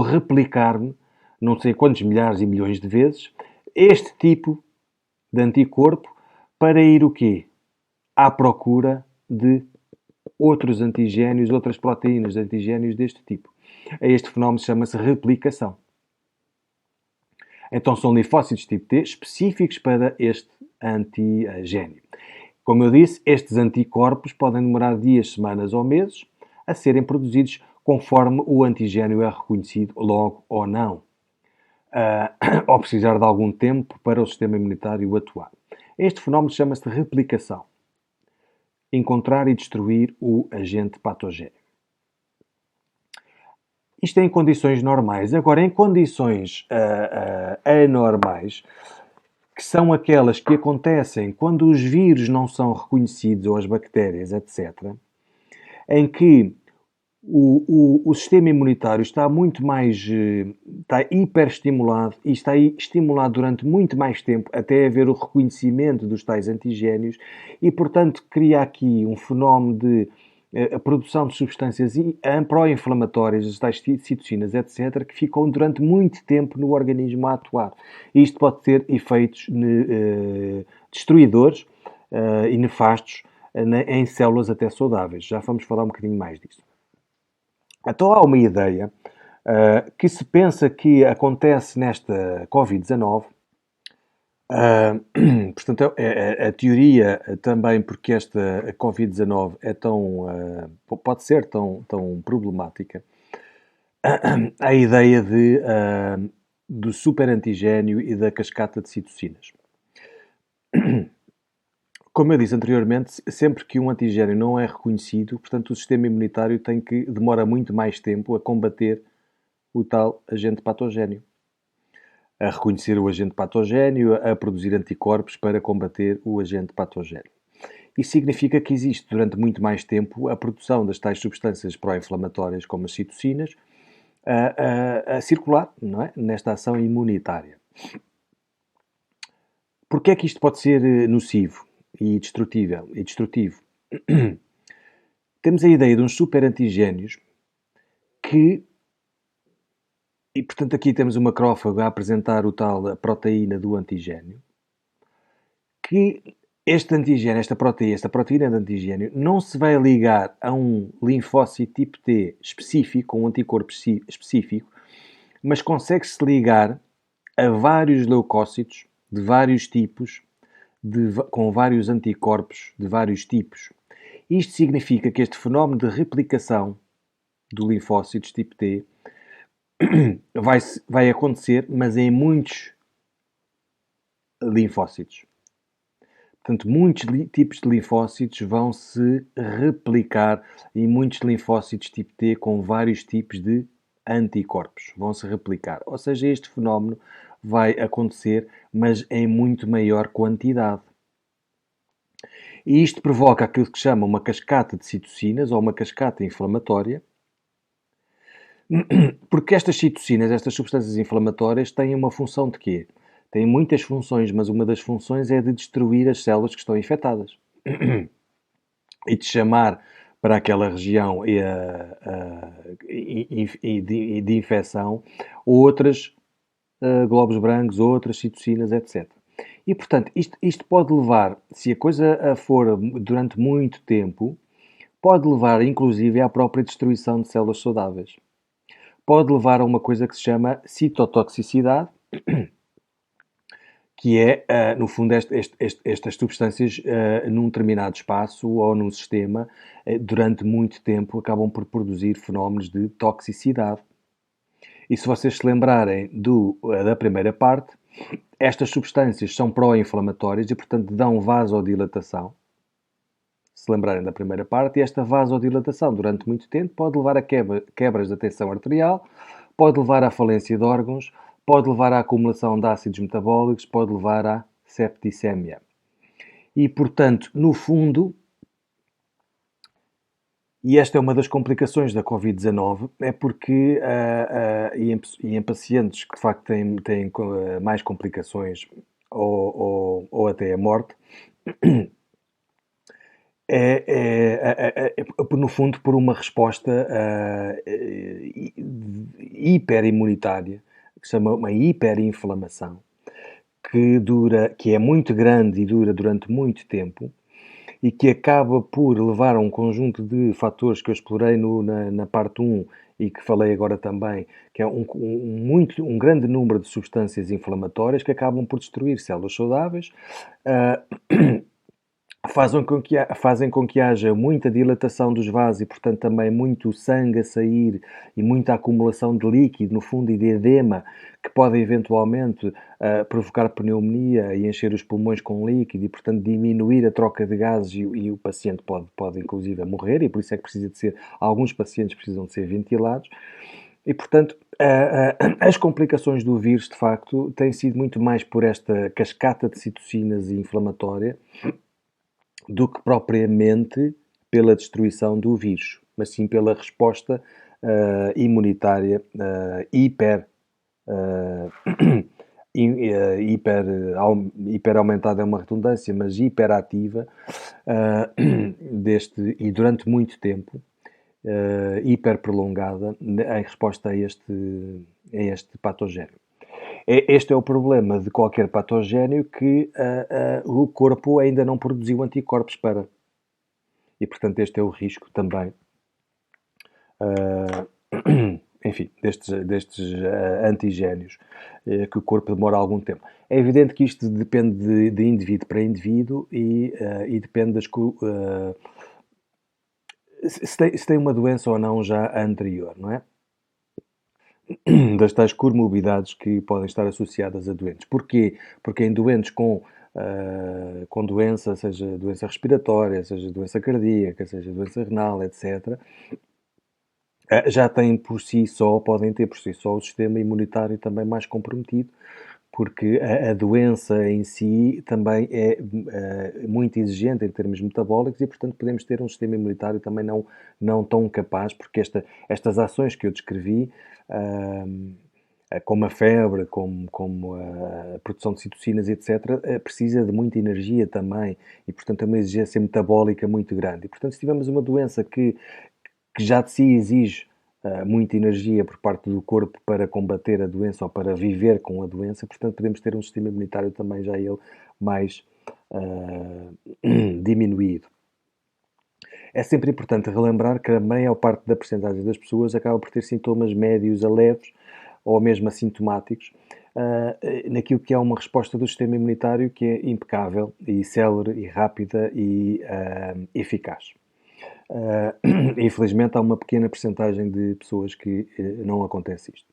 replicar-me, não sei quantos milhares e milhões de vezes, este tipo de anticorpo para ir o quê? À procura de outros antigénios, outras proteínas de antigénios deste tipo. Este fenómeno chama-se replicação. Então são linfócitos tipo T específicos para este antigénio. Como eu disse, estes anticorpos podem demorar dias, semanas ou meses a serem produzidos conforme o antigénio é reconhecido logo ou não, ou precisar de algum tempo para o sistema imunitário atuar. Este fenómeno chama-se de replicação. Encontrar e destruir o agente patogénico. Isto é em condições normais. Agora, em condições anormais, que são aquelas que acontecem quando os vírus não são reconhecidos, ou as bactérias, etc., em que o sistema imunitário está muito mais, está hiperestimulado e está estimulado durante muito mais tempo até haver o reconhecimento dos tais antigénios e, portanto, cria aqui um fenómeno de a produção de substâncias pró-inflamatórias, as tais citocinas, etc., que ficam durante muito tempo no organismo a atuar. E isto pode ter efeitos destruidores e nefastos em células até saudáveis. Já vamos falar um bocadinho mais disso. Então há uma ideia que se pensa que acontece nesta Covid-19. Portanto, a teoria também porque esta Covid-19 é pode ser tão problemática, a ideia do superantigénio e da cascata de citocinas. Como eu disse anteriormente, sempre que um antigénio não é reconhecido, portanto, o sistema imunitário demora muito mais tempo a combater o tal agente patogénio. A reconhecer o agente patogénio, a produzir anticorpos para combater o agente patogénio. Isso significa que existe durante muito mais tempo a produção das tais substâncias pró-inflamatórias, como as citocinas, a circular, não é? Nesta ação imunitária. Porquê é que isto pode ser nocivo e destrutivo? Temos a ideia de uns superantigénios que, e portanto aqui temos uma macrófago a apresentar a proteína do antigénio, que este antigénio, esta proteína de antigénio, não se vai ligar a um linfócito tipo T específico, um anticorpo específico, mas consegue-se ligar a vários leucócitos de vários tipos, com vários anticorpos de vários tipos. Isto significa que este fenómeno de replicação do linfócitos tipo T vai acontecer, mas em muitos linfócitos. Portanto, muitos tipos de linfócitos vão se replicar e muitos linfócitos tipo T com vários tipos de anticorpos vão se replicar. Ou seja, este fenómeno vai acontecer, mas em muito maior quantidade. E isto provoca aquilo que se chama uma cascata de citocinas ou uma cascata inflamatória, porque estas citocinas, estas substâncias inflamatórias, têm uma função de quê? Têm muitas funções, mas uma das funções é de destruir as células que estão infectadas e de chamar para aquela região de infecção outras glóbulos brancos, outras citocinas, etc. E, portanto, isto pode levar, se a coisa for durante muito tempo, pode levar, inclusive, à própria destruição de células saudáveis. Pode levar a uma coisa que se chama citotoxicidade, que é, no fundo, estas substâncias, num determinado espaço ou num sistema, durante muito tempo, acabam por produzir fenómenos de toxicidade. E se vocês se lembrarem da primeira parte, estas substâncias são pró-inflamatórias e, portanto, dão vasodilatação. Se lembrarem da primeira parte, e esta vasodilatação durante muito tempo pode levar a quebras da tensão arterial, pode levar à falência de órgãos, pode levar à acumulação de ácidos metabólicos, pode levar à septicemia. E, portanto, no fundo, e esta é uma das complicações da Covid-19, é porque, e em pacientes que de facto têm mais complicações ou até a morte, no fundo, por uma resposta hiperimunitária, que se chama uma hiperinflamação, que é muito grande e dura durante muito tempo, e que acaba por levar a um conjunto de fatores que eu explorei na parte 1 e que falei agora também, que é um grande número de substâncias inflamatórias que acabam por destruir células saudáveis, fazem com que haja muita dilatação dos vasos e, portanto, também muito sangue a sair e muita acumulação de líquido, no fundo, e de edema, que pode eventualmente provocar pneumonia e encher os pulmões com líquido e, portanto, diminuir a troca de gases e o paciente pode inclusive morrer, e por isso é que precisa de ser, alguns pacientes precisam de ser ventilados. E, portanto, as complicações do vírus, de facto, têm sido muito mais por esta cascata de citocinas inflamatória do que propriamente pela destruição do vírus, mas sim pela resposta imunitária hiper aumentada é uma redundância, mas hiperativa e durante muito tempo, hiper prolongada, em resposta a este patogénio. Este é o problema de qualquer patogénio que o corpo ainda não produziu anticorpos para. E, portanto, este é o risco também, enfim, destes antigénios, que o corpo demora algum tempo. É evidente que isto depende de indivíduo para indivíduo e depende se tem uma doença ou não já anterior, não é? Das tais comorbidades que podem estar associadas a doentes. Porquê? Porque em doentes com doença, seja doença respiratória, seja doença cardíaca, seja doença renal, etc., já têm por si só, podem ter por si só o sistema imunitário também mais comprometido, porque a doença em si também é muito exigente em termos metabólicos e, portanto, podemos ter um sistema imunitário também não tão capaz, porque estas ações que eu descrevi, como a febre, como a produção de citocinas, etc., precisa de muita energia também e, portanto, é uma exigência metabólica muito grande. E, portanto, se tivermos uma doença que já de si exige muita energia por parte do corpo para combater a doença ou para viver com a doença, portanto, podemos ter um sistema imunitário também já ele mais diminuído. É sempre importante relembrar que a maior parte da percentagem das pessoas acaba por ter sintomas médios a leves ou mesmo assintomáticos, naquilo que é uma resposta do sistema imunitário que é impecável e célere e rápida e eficaz. Infelizmente há uma pequena percentagem de pessoas que não acontece isto.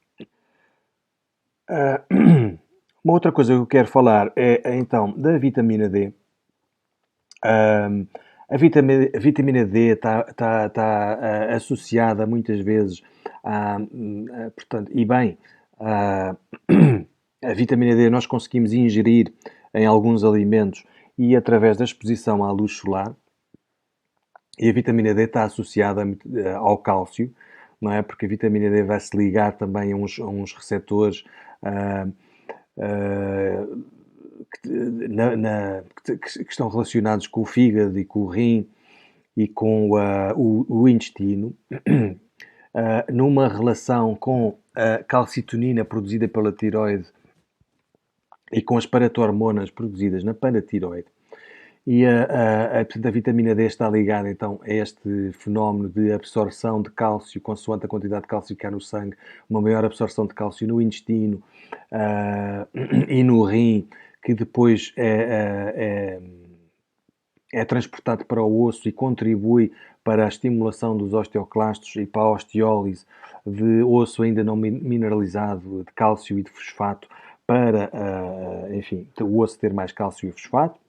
Uma outra coisa que eu quero falar é então da vitamina D. A vitamina D está associada muitas vezes portanto, e bem, A vitamina D nós conseguimos ingerir em alguns alimentos e através da exposição à luz solar. E a vitamina D está associada ao cálcio, não é? Porque a vitamina D vai se ligar também a uns receptores ah, ah, que estão relacionados com o fígado e com o rim e com o intestino, numa relação com a calcitonina produzida pela tiroide e com as paratormonas produzidas na paratiroide. E portanto, a vitamina D está ligada então a este fenómeno de absorção de cálcio, consoante a quantidade de cálcio que há no sangue, uma maior absorção de cálcio no intestino e no rim, que depois é transportado para o osso e contribui para a estimulação dos osteoclastos e para a osteólise de osso ainda não mineralizado, de cálcio e de fosfato, para, enfim, o osso ter mais cálcio e fosfato.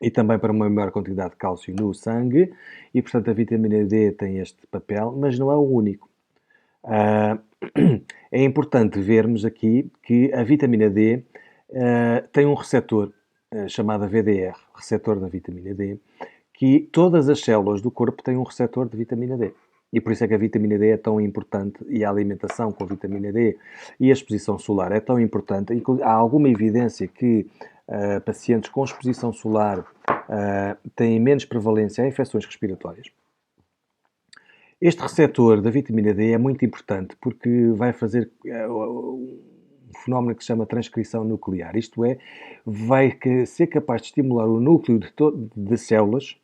E também para uma maior quantidade de cálcio no sangue, e portanto a vitamina D tem este papel, mas não é o único. É importante vermos aqui que a vitamina D tem um receptor chamado VDR, receptor da vitamina D, que todas as células do corpo têm um receptor de vitamina D. E por isso é que a vitamina D é tão importante, e a alimentação com a vitamina D e a exposição solar é tão importante. Há alguma evidência que pacientes com exposição solar têm menos prevalência a infecções respiratórias. Este receptor da vitamina D é muito importante porque vai fazer um fenómeno que se chama transcrição nuclear. Isto é, vai ser capaz de estimular o núcleo de células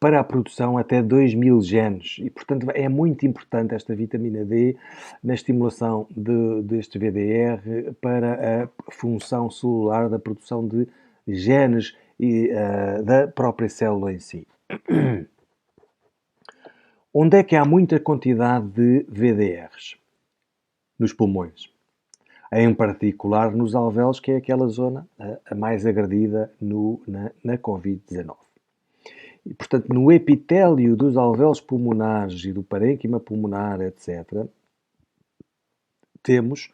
para a produção até 2000 genes. E, portanto, é muito importante esta vitamina D na estimulação deste VDR para a função celular da produção de genes e da própria célula em si. Onde é que há muita quantidade de VDRs? Nos pulmões. Em particular nos alvéolos, que é aquela zona a mais agredida na Covid-19. E, portanto, no epitélio dos alvéolos pulmonares e do parênquima pulmonar, etc., temos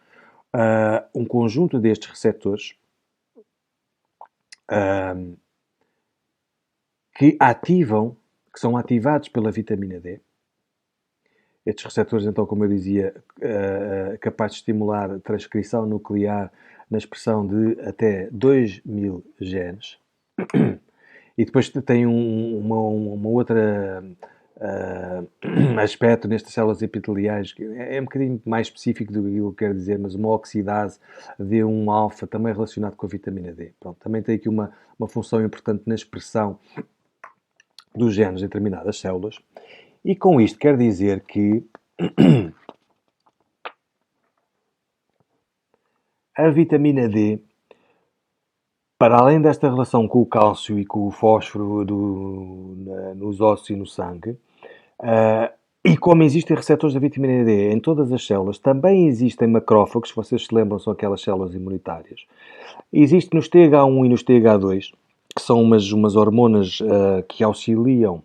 um conjunto destes receptores que são ativados pela vitamina D. Estes receptores, então, como eu dizia, capazes de estimular a transcrição nuclear na expressão de até 2000 genes. E depois tem uma outra aspecto nestas células epiteliais que é um bocadinho mais específico do que eu quero dizer, mas uma oxidase D1-alfa também relacionado com a vitamina D. Pronto, também tem aqui uma função importante na expressão dos genes em determinadas células. E com isto quer dizer que a vitamina D, para além desta relação com o cálcio e com o fósforo nos ossos e no sangue, e como existem receptores da vitamina D em todas as células, também existem macrófagos, se vocês se lembram, são aquelas células imunitárias. Existe nos TH1 e nos TH2, que são umas hormonas que auxiliam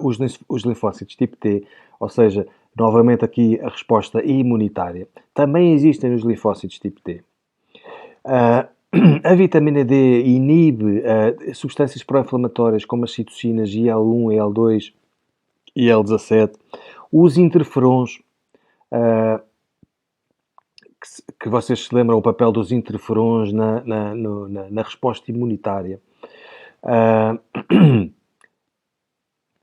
os linfócitos tipo T, ou seja, novamente aqui a resposta imunitária, também existem nos linfócitos tipo T. A vitamina D inibe substâncias pró-inflamatórias como as citocinas IL-1, IL-2 e IL-17. Os interferons, que vocês se lembram o papel dos interferons na resposta imunitária.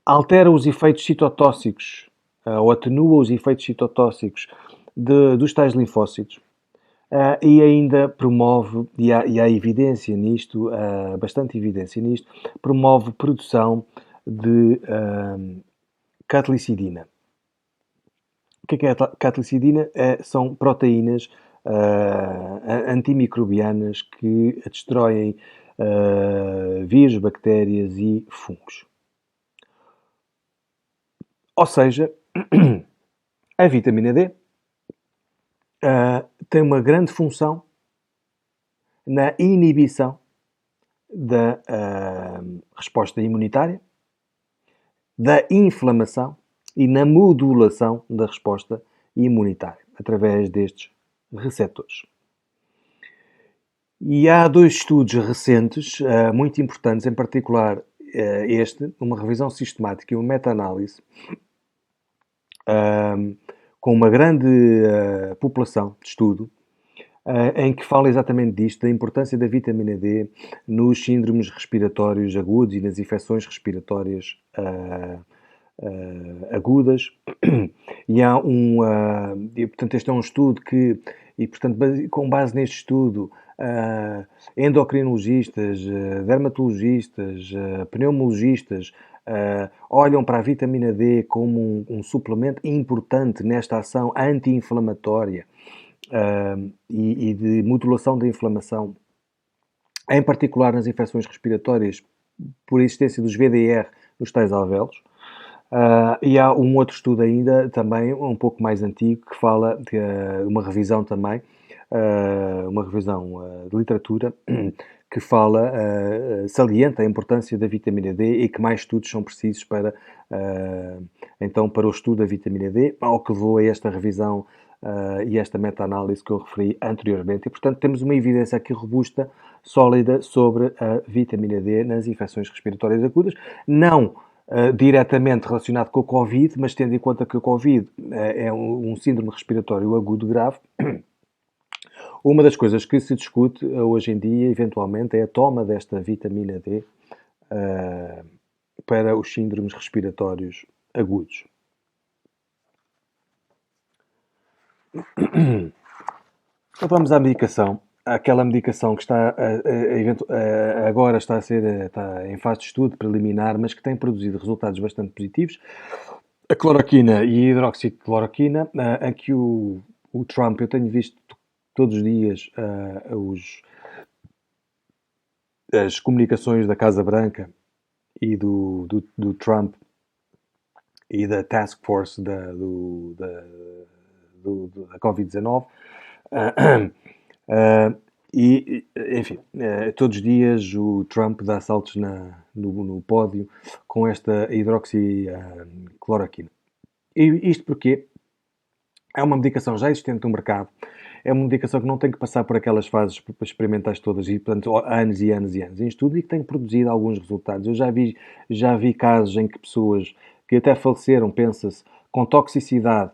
Altera os efeitos citotóxicos, ou atenua os efeitos citotóxicos dos tais linfócitos. E ainda promove, e há evidência nisto, bastante evidência nisto, promove produção de catlicidina. O que é a catlicidina? São proteínas antimicrobianas que destroem vírus, bactérias e fungos. Ou seja, a vitamina D tem uma grande função na inibição da resposta imunitária, da inflamação e na modulação da resposta imunitária. através destes receptores. E há dois estudos recentes, muito importantes, em particular uma revisão sistemática e uma meta-análise, com uma grande população de estudo, em que fala exatamente disto, da importância da vitamina D nos síndromes respiratórios agudos e nas infecções respiratórias agudas. E há portanto, este é um estudo que, e portanto, com base neste estudo, endocrinologistas, dermatologistas, pneumologistas, olham para a vitamina D como um suplemento importante nesta ação anti-inflamatória e de modulação da inflamação, em particular nas infecções respiratórias, por existência dos VDR nos tais alvéolos. E há um outro estudo ainda, também um pouco mais antigo, que fala de uma revisão também, uma revisão de literatura, que fala, salienta a importância da vitamina D e que mais estudos são precisos para, então, para o estudo da vitamina D, ao que levou a esta revisão e esta meta-análise que eu referi anteriormente. E, portanto, temos uma evidência aqui robusta, sólida, sobre a vitamina D nas infecções respiratórias agudas, não diretamente relacionado com o Covid, mas tendo em conta que o Covid é um síndrome respiratório agudo grave, uma das coisas que se discute hoje em dia, eventualmente, é a toma desta vitamina D para os síndromes respiratórios agudos. Então vamos à medicação. Aquela medicação que está agora está em fase de estudo preliminar, mas que tem produzido resultados bastante positivos. A cloroquina e a hidroxicloroquina, aqui o Trump, eu tenho visto todos os dias as comunicações da Casa Branca e do Trump e da Task Force da Covid-19. Enfim, todos os dias o Trump dá saltos no pódio com esta hidroxicloroquina. E isto porque é uma medicação já existente no mercado, é uma medicação que não tem que passar por aquelas fases experimentais todas e, portanto, anos e anos e anos em estudo e que tem produzido alguns resultados. Eu já vi casos em que pessoas que até faleceram, pensa-se, com toxicidade,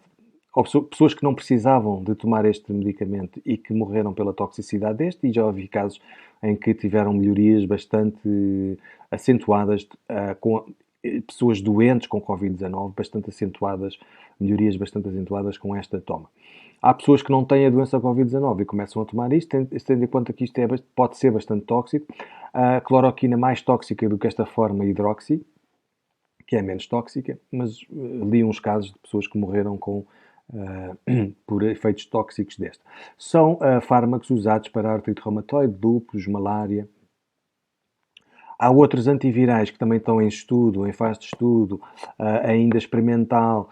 ou pessoas que não precisavam de tomar este medicamento e que morreram pela toxicidade deste, e já vi casos em que tiveram melhorias bastante acentuadas, com pessoas doentes com Covid-19, melhorias bastante acentuadas com esta toma. Há pessoas que não têm a doença Covid-19 e começam a tomar isto, tendo em conta que isto pode ser bastante tóxico. A cloroquina mais tóxica do que esta forma hidroxi, que é menos tóxica, mas li uns casos de pessoas que morreram por efeitos tóxicos desta. São fármacos usados para artrite reumatoide, lúpus, malária. Há outros antivirais que também estão em estudo, em fase de estudo, ainda experimental,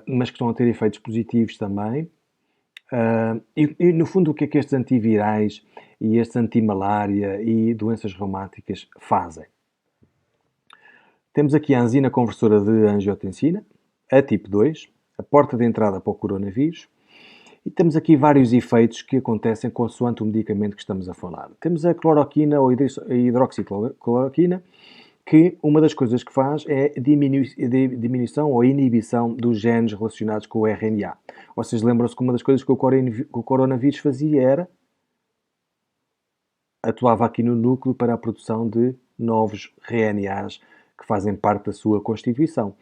mas que estão a ter efeitos positivos também. No fundo, o que é que estes antivirais e estes antimalária e doenças reumáticas fazem? Temos aqui a enzima conversora de angiotensina, a tipo 2, a porta de entrada para o coronavírus, e temos aqui vários efeitos que acontecem consoante o medicamento que estamos a falar. Temos a cloroquina ou a hidroxicloroquina, que uma das coisas que faz é diminuição ou inibição dos genes relacionados com o RNA. Vocês lembram-se que uma das coisas que o coronavírus fazia era atuava aqui no núcleo para a produção de novos RNAs que fazem parte da sua constituição.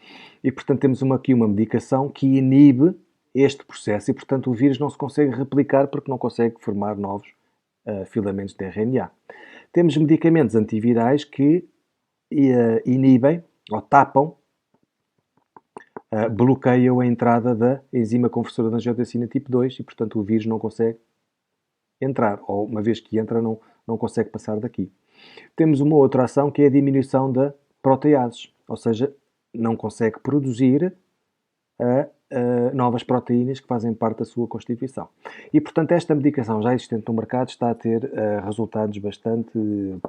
E, portanto, temos aqui uma medicação que inibe este processo e, portanto, o vírus não se consegue replicar porque não consegue formar novos filamentos de RNA. Temos medicamentos antivirais que inibem ou tapam, bloqueiam a entrada da enzima conversora de angiotensina tipo 2 e, portanto, o vírus não consegue entrar, ou uma vez que entra, não consegue passar daqui. Temos uma outra ação que é a diminuição da proteases, ou seja, não consegue produzir novas proteínas que fazem parte da sua constituição. E, portanto, esta medicação já existente no mercado está a ter resultados bastante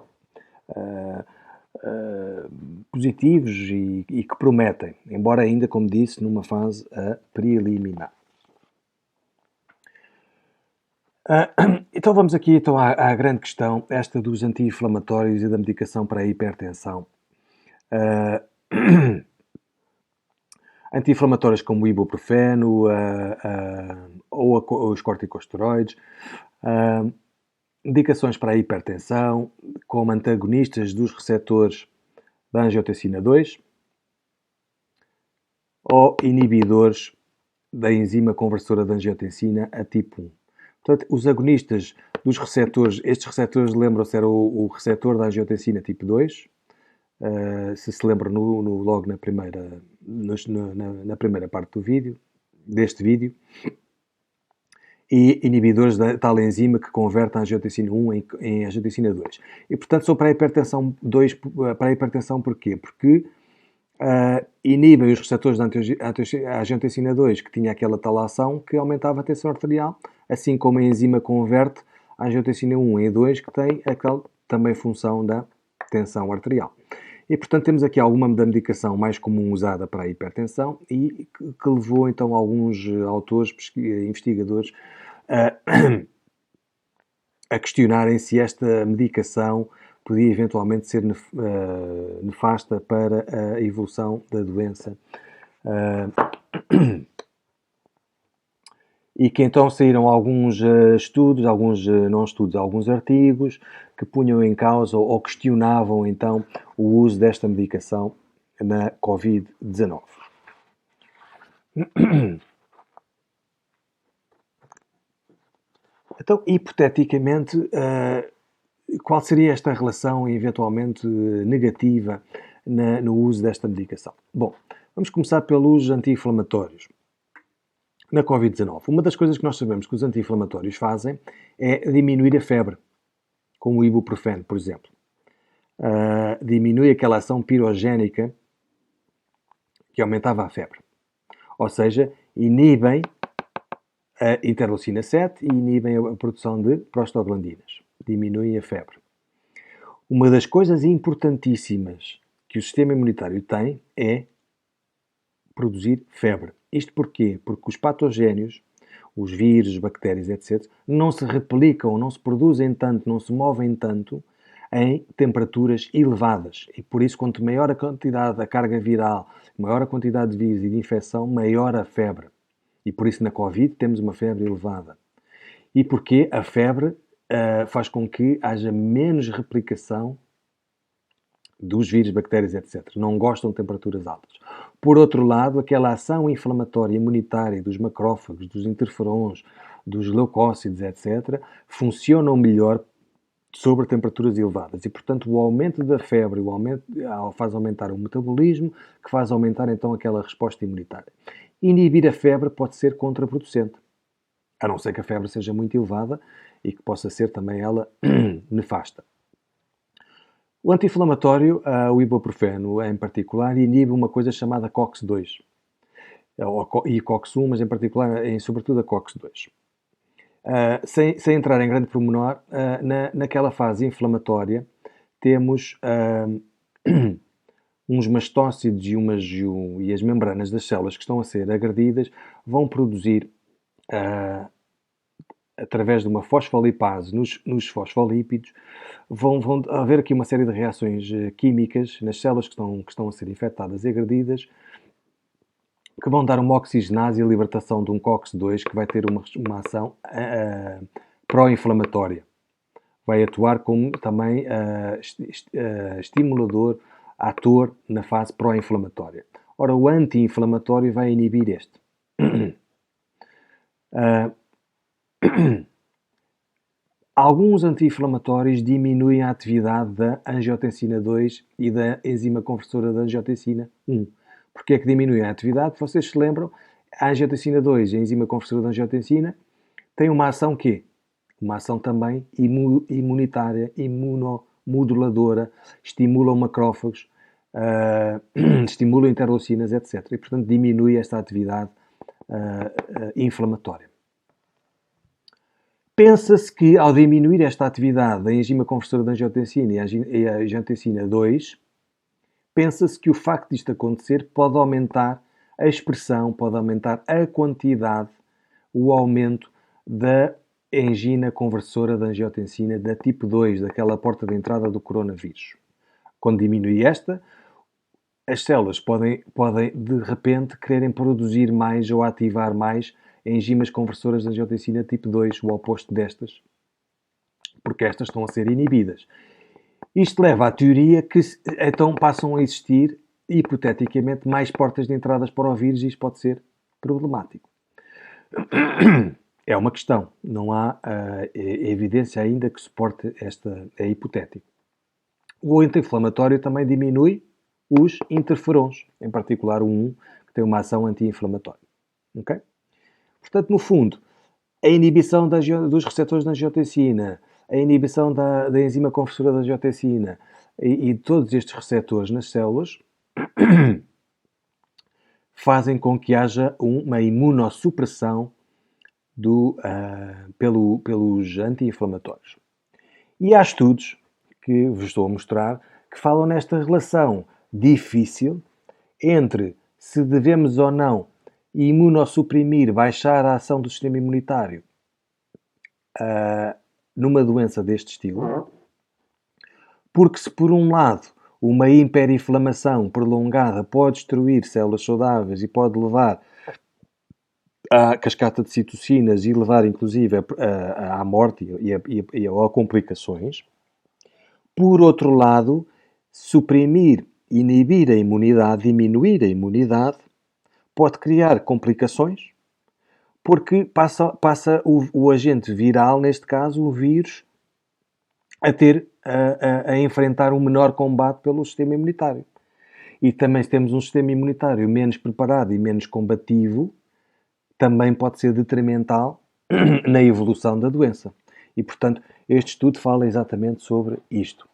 positivos e que prometem, embora ainda, como disse, numa fase preliminar. Ah, então vamos aqui então à grande questão, esta dos anti-inflamatórios e da medicação para a hipertensão. Ah, anti-inflamatórios como o ibuprofeno ou os corticosteroides, ah, medicações para a hipertensão como antagonistas dos receptores da angiotensina 2 ou inibidores da enzima conversora de angiotensina a tipo 1. Portanto, os agonistas dos receptores, estes receptores lembram-se, era o receptor da angiotensina tipo 2, se lembram logo na primeira parte deste vídeo, e inibidores da tal enzima que converte a angiotensina 1 em angiotensina 2. E, portanto, são para a hipertensão 2, para a hipertensão porquê? Porque inibem os receptores da angiotensina 2, que tinha aquela tal ação que aumentava a tensão arterial, assim como a enzima converte a angiotensina 1 em 2, que tem aquela também função da tensão arterial. E, portanto, temos aqui alguma da medicação mais comum usada para a hipertensão e que levou, então, alguns autores, investigadores, a questionarem se esta medicação podia eventualmente ser nefasta para a evolução da doença. E que então saíram alguns estudos, alguns não estudos, alguns artigos que punham em causa ou questionavam então o uso desta medicação na Covid-19. Então, hipoteticamente, qual seria esta relação eventualmente negativa no uso desta medicação? Bom, vamos começar pelos anti-inflamatórios. Na Covid-19, uma das coisas que nós sabemos que os anti-inflamatórios fazem é diminuir a febre, como o ibuprofeno, por exemplo. Diminui aquela ação pirogénica que aumentava a febre. Ou seja, inibem a interleucina 7 e inibem a produção de prostaglandinas. Diminuem a febre. Uma das coisas importantíssimas que o sistema imunitário tem é produzir febre. Isto porquê? Porque os patogénios, os vírus, as bactérias, etc., não se replicam, não se produzem tanto, não se movem tanto em temperaturas elevadas. E por isso, quanto maior a quantidade da carga viral, maior a quantidade de vírus e de infecção, maior a febre. E por isso, na Covid, temos uma febre elevada. E porquê? A febre faz com que haja menos replicação dos vírus, bactérias, etc. Não gostam de temperaturas altas. Por outro lado, aquela ação inflamatória imunitária dos macrófagos, dos interferons, dos leucócitos, etc., funcionam melhor sobre temperaturas elevadas. E, portanto, o aumento da febre faz aumentar o metabolismo, que faz aumentar, então, aquela resposta imunitária. Inibir a febre pode ser contraproducente, a não ser que a febre seja muito elevada e que possa ser também ela nefasta. O anti-inflamatório, o ibuprofeno em particular, inibe uma coisa chamada COX-2. E COX-1, mas em particular, sobretudo a COX-2. Sem entrar em grande pormenor, naquela fase inflamatória temos uns mastócidos e as membranas das células que estão a ser agredidas vão produzir, através de uma fosfolipase nos fosfolípidos, vão haver aqui uma série de reações químicas nas células que estão a ser infectadas e agredidas, que vão dar uma oxigenase e a libertação de um COX-2 que vai ter uma ação pró-inflamatória. Vai atuar como também estimulador, ator na fase pró-inflamatória. Ora, o anti-inflamatório vai inibir este. Alguns anti-inflamatórios diminuem a atividade da angiotensina 2 e da enzima conversora da angiotensina 1. Porquê é que diminuem a atividade? Vocês se lembram, a angiotensina 2 e a enzima conversora da angiotensina têm uma ação quê? Uma ação também imunitária, imunomoduladora, estimulam macrófagos, estimulam interleucinas, etc. E, portanto, diminui esta atividade inflamatória. Pensa-se que, ao diminuir esta atividade da enzima conversora da angiotensina e a angiotensina 2, pensa-se que o facto disto acontecer pode aumentar a expressão, pode aumentar a quantidade, o aumento da angina conversora de angiotensina da tipo 2, daquela porta de entrada do coronavírus. Quando diminui esta, as células podem de repente quererem produzir mais ou ativar mais enzimas conversoras de angiotensina tipo 2, o oposto destas, porque estas estão a ser inibidas. Isto leva à teoria que então passam a existir, hipoteticamente, mais portas de entradas para o vírus e isto pode ser problemático. É uma questão. Não há evidência ainda que suporte esta. É hipotético. O anti-inflamatório também diminui os interferons, em particular o 1, que tem uma ação anti-inflamatória. Okay? Portanto, no fundo, a inibição dos receptores de angiotensina, a inibição da enzima conversora da angiotensina e todos estes receptores nas células fazem com que haja uma imunossupressão pelos anti-inflamatórios. E há estudos, que vos estou a mostrar, que falam nesta relação difícil entre se devemos ou não imunossuprimir, baixar a ação do sistema imunitário numa doença deste estilo, porque se por um lado uma hiperinflamação prolongada pode destruir células saudáveis e pode levar à cascata de citocinas e levar inclusive à morte e a complicações, por outro lado, suprimir, inibir a imunidade, diminuir a imunidade, pode criar complicações, porque passa o agente viral, neste caso o vírus, a enfrentar um menor combate pelo sistema imunitário. E também se temos um sistema imunitário menos preparado e menos combativo, também pode ser detrimental na evolução da doença. E, portanto, este estudo fala exatamente sobre isto.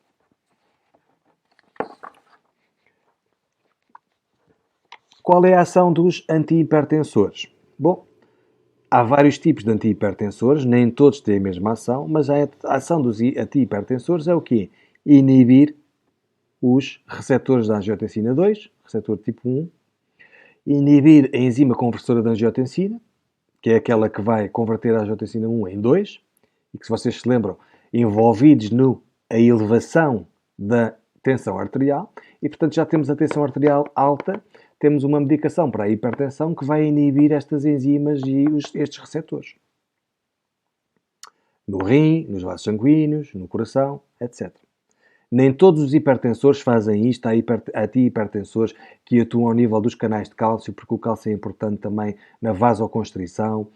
Qual é a ação dos antihipertensores? Bom, há vários tipos de antihipertensores, nem todos têm a mesma ação, mas a ação dos antihipertensores é o quê? Inibir os receptores da angiotensina 2, receptor tipo 1, inibir a enzima conversora da angiotensina, que é aquela que vai converter a angiotensina 1 em 2, e que, se vocês se lembram, envolvidos na elevação da tensão arterial, e portanto já temos a tensão arterial alta, temos uma medicação para a hipertensão que vai inibir estas enzimas e estes receptores. No rim, nos vasos sanguíneos, no coração, etc. Nem todos os hipertensores fazem isto. Há antihipertensores que atuam ao nível dos canais de cálcio, porque o cálcio é importante também na vasoconstrição,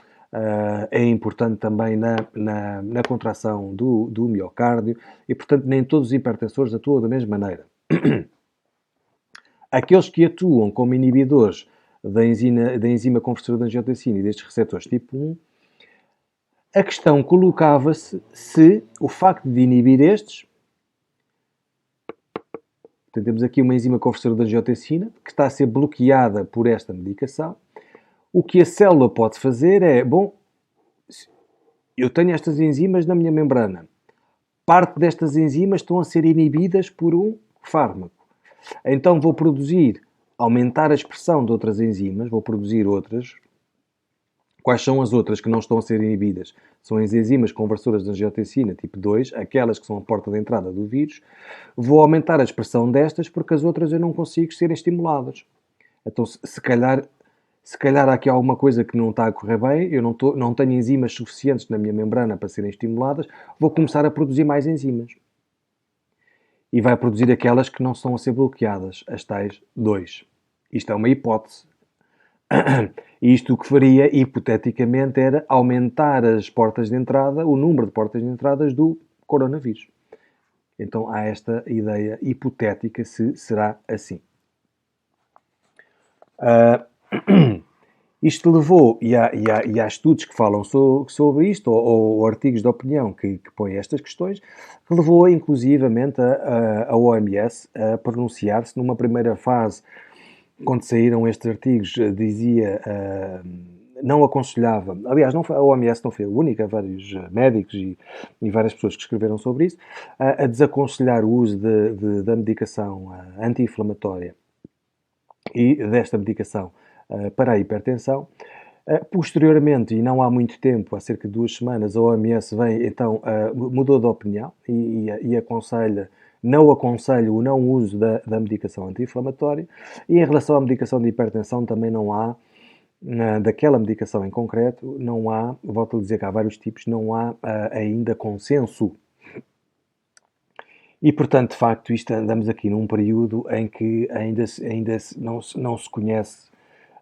é importante também na contração do miocárdio, e portanto nem todos os hipertensores atuam da mesma maneira. Aqueles que atuam como inibidores da enzima conversora de angiotensina e destes receptores tipo 1, a questão colocava-se se o facto de inibir estes. Portanto, temos aqui uma enzima conversora de angiotensina que está a ser bloqueada por esta medicação. O que a célula pode fazer é, bom, eu tenho estas enzimas na minha membrana. Parte destas enzimas estão a ser inibidas por um fármaco. Então vou aumentar a expressão de outras enzimas, vou produzir outras. Quais são as outras que não estão a ser inibidas? São as enzimas conversoras de angiotensina tipo 2, aquelas que são a porta de entrada do vírus. Vou aumentar a expressão destas porque as outras eu não consigo serem estimuladas. Então, se calhar há aqui alguma coisa que não está a correr bem, eu não tenho enzimas suficientes na minha membrana para serem estimuladas, vou começar a produzir mais enzimas. E vai produzir aquelas que não estão a ser bloqueadas, as tais 2. Isto é uma hipótese. Isto o que faria, hipoteticamente, era aumentar as portas de entrada, o número de portas de entradas do coronavírus. Então há esta ideia hipotética se será assim. Isto levou, e há estudos que falam sobre isto, ou artigos de opinião que põem estas questões, que levou inclusivamente a OMS a pronunciar-se numa primeira fase. Quando saíram estes artigos, dizia, não aconselhava, aliás, a OMS não foi a única, vários médicos e várias pessoas que escreveram sobre isso, a desaconselhar o uso da medicação anti-inflamatória e desta medicação para a hipertensão, Posteriormente, e não há muito tempo, há cerca de 2 semanas, a OMS vem então, mudou de opinião e aconselha, não aconselha o não uso da medicação anti-inflamatória, e em relação à medicação de hipertensão também não há, daquela medicação em concreto, não há, volto a dizer que há vários tipos, não há ainda consenso. E, portanto, de facto, isto andamos aqui num período em que não se conhece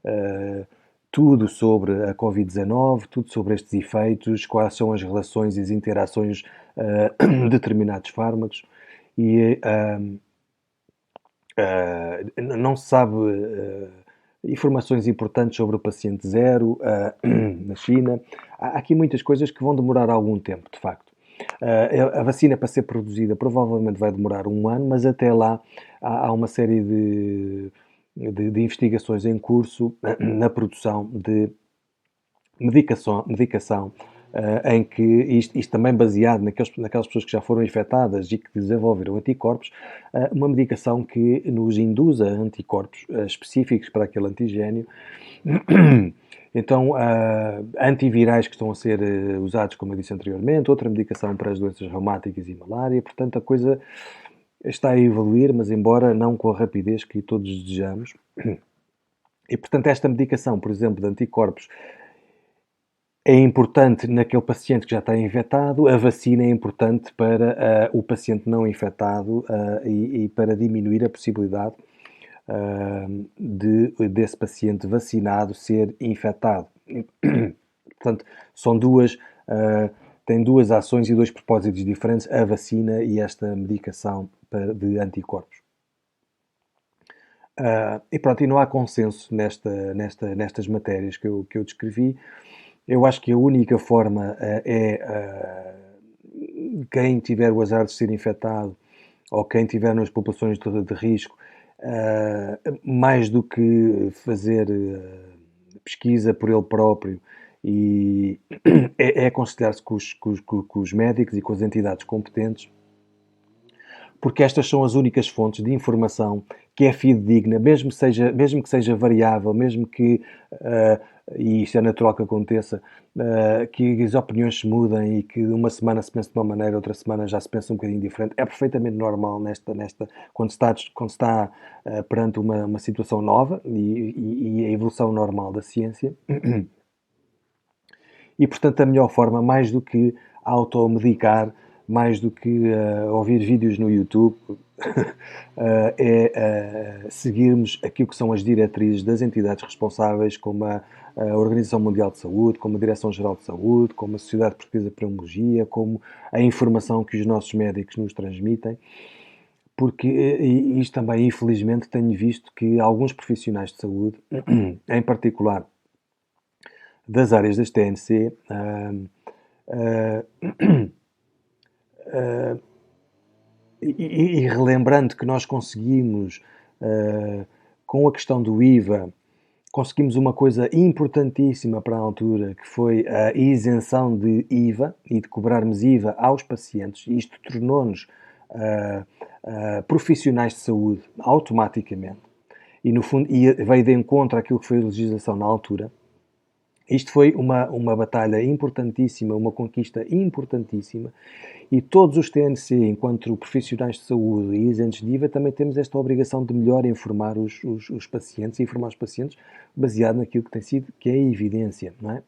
uh, tudo sobre a Covid-19, tudo sobre estes efeitos, quais são as relações e as interações de determinados fármacos, e não se sabe informações importantes sobre o paciente zero na China. Há aqui muitas coisas que vão demorar algum tempo, de facto. A vacina para ser produzida provavelmente vai demorar 1 ano, mas até lá há uma série de investigações em curso na produção de medicação em que isto também baseado naquelas pessoas que já foram infectadas e que desenvolveram anticorpos, uma medicação que nos induza anticorpos específicos para aquele antigênio. Então, antivirais que estão a ser usados, como eu disse anteriormente, outra medicação para as doenças reumáticas e malária. Portanto, a coisa está a evoluir, mas embora não com a rapidez que todos desejamos. E, portanto, esta medicação, por exemplo, de anticorpos, é importante naquele paciente que já está infectado, a vacina é importante para o paciente não infectado e para diminuir a possibilidade desse paciente vacinado ser infectado. Portanto, têm duas ações e dois propósitos diferentes, a vacina e esta medicação de anticorpos. E pronto, e não há consenso nestas matérias que eu descrevi. Eu acho que a única forma quem tiver o azar de ser infectado ou quem tiver nas populações de risco, mais do que fazer pesquisa por ele próprio, e é aconselhar-se com os médicos e com as entidades competentes, porque estas são as únicas fontes de informação que é fidedigna, mesmo que seja variável, mesmo que, e isto é natural que aconteça, que as opiniões se mudem e que uma semana se pensa de uma maneira, outra semana já se pensa um bocadinho diferente. É perfeitamente normal quando se está perante uma situação nova e a evolução normal da ciência. E, portanto, a melhor forma, mais do que automedicar, mais do que ouvir vídeos no YouTube, é seguirmos aquilo que são as diretrizes das entidades responsáveis, como a Organização Mundial de Saúde, como a Direção-Geral de Saúde, como a Sociedade Portuguesa de Pneumologia, como a informação que os nossos médicos nos transmitem, porque isto também, infelizmente, tenho visto que alguns profissionais de saúde, em particular das áreas das TNC, e relembrando que nós conseguimos, com a questão do IVA, conseguimos uma coisa importantíssima para a altura, que foi a isenção de IVA e de cobrarmos IVA aos pacientes. E isto tornou-nos profissionais de saúde automaticamente. E, no fundo, veio de encontro àquilo que foi a legislação na altura. Isto foi uma batalha importantíssima, uma conquista importantíssima, e todos os TNC, enquanto profissionais de saúde e isentos de IVA, também temos esta obrigação de melhor informar os pacientes, informar os pacientes baseado naquilo que tem sido, que é a evidência, não é?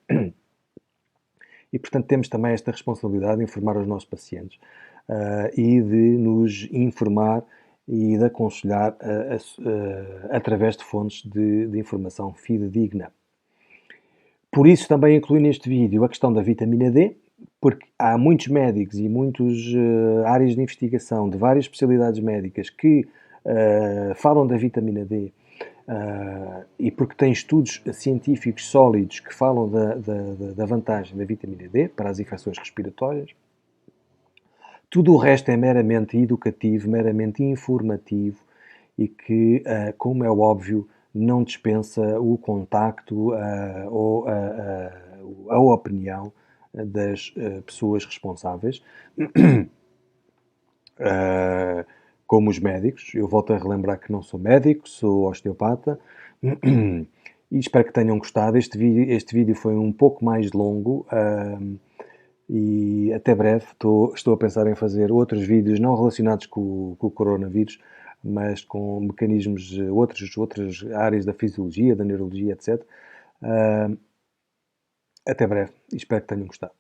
E, portanto, temos também esta responsabilidade de informar os nossos pacientes e de nos informar e de aconselhar através de fontes de informação fidedigna. Por isso também incluí neste vídeo a questão da vitamina D, porque há muitos médicos e muitas áreas de investigação de várias especialidades médicas que falam da vitamina D e porque têm estudos científicos sólidos que falam da vantagem da vitamina D para as infecções respiratórias. Tudo o resto é meramente educativo, meramente informativo e que, como é óbvio, não dispensa o contacto ou a opinião das pessoas responsáveis, como os médicos. Eu volto a relembrar que não sou médico, sou osteopata e espero que tenham gostado. Este vídeo foi um pouco mais longo, e até breve. Estou a pensar em fazer outros vídeos não relacionados com o coronavírus, mas com mecanismos, outras áreas da fisiologia, da neurologia, etc. Ah, Até breve e espero que tenham gostado.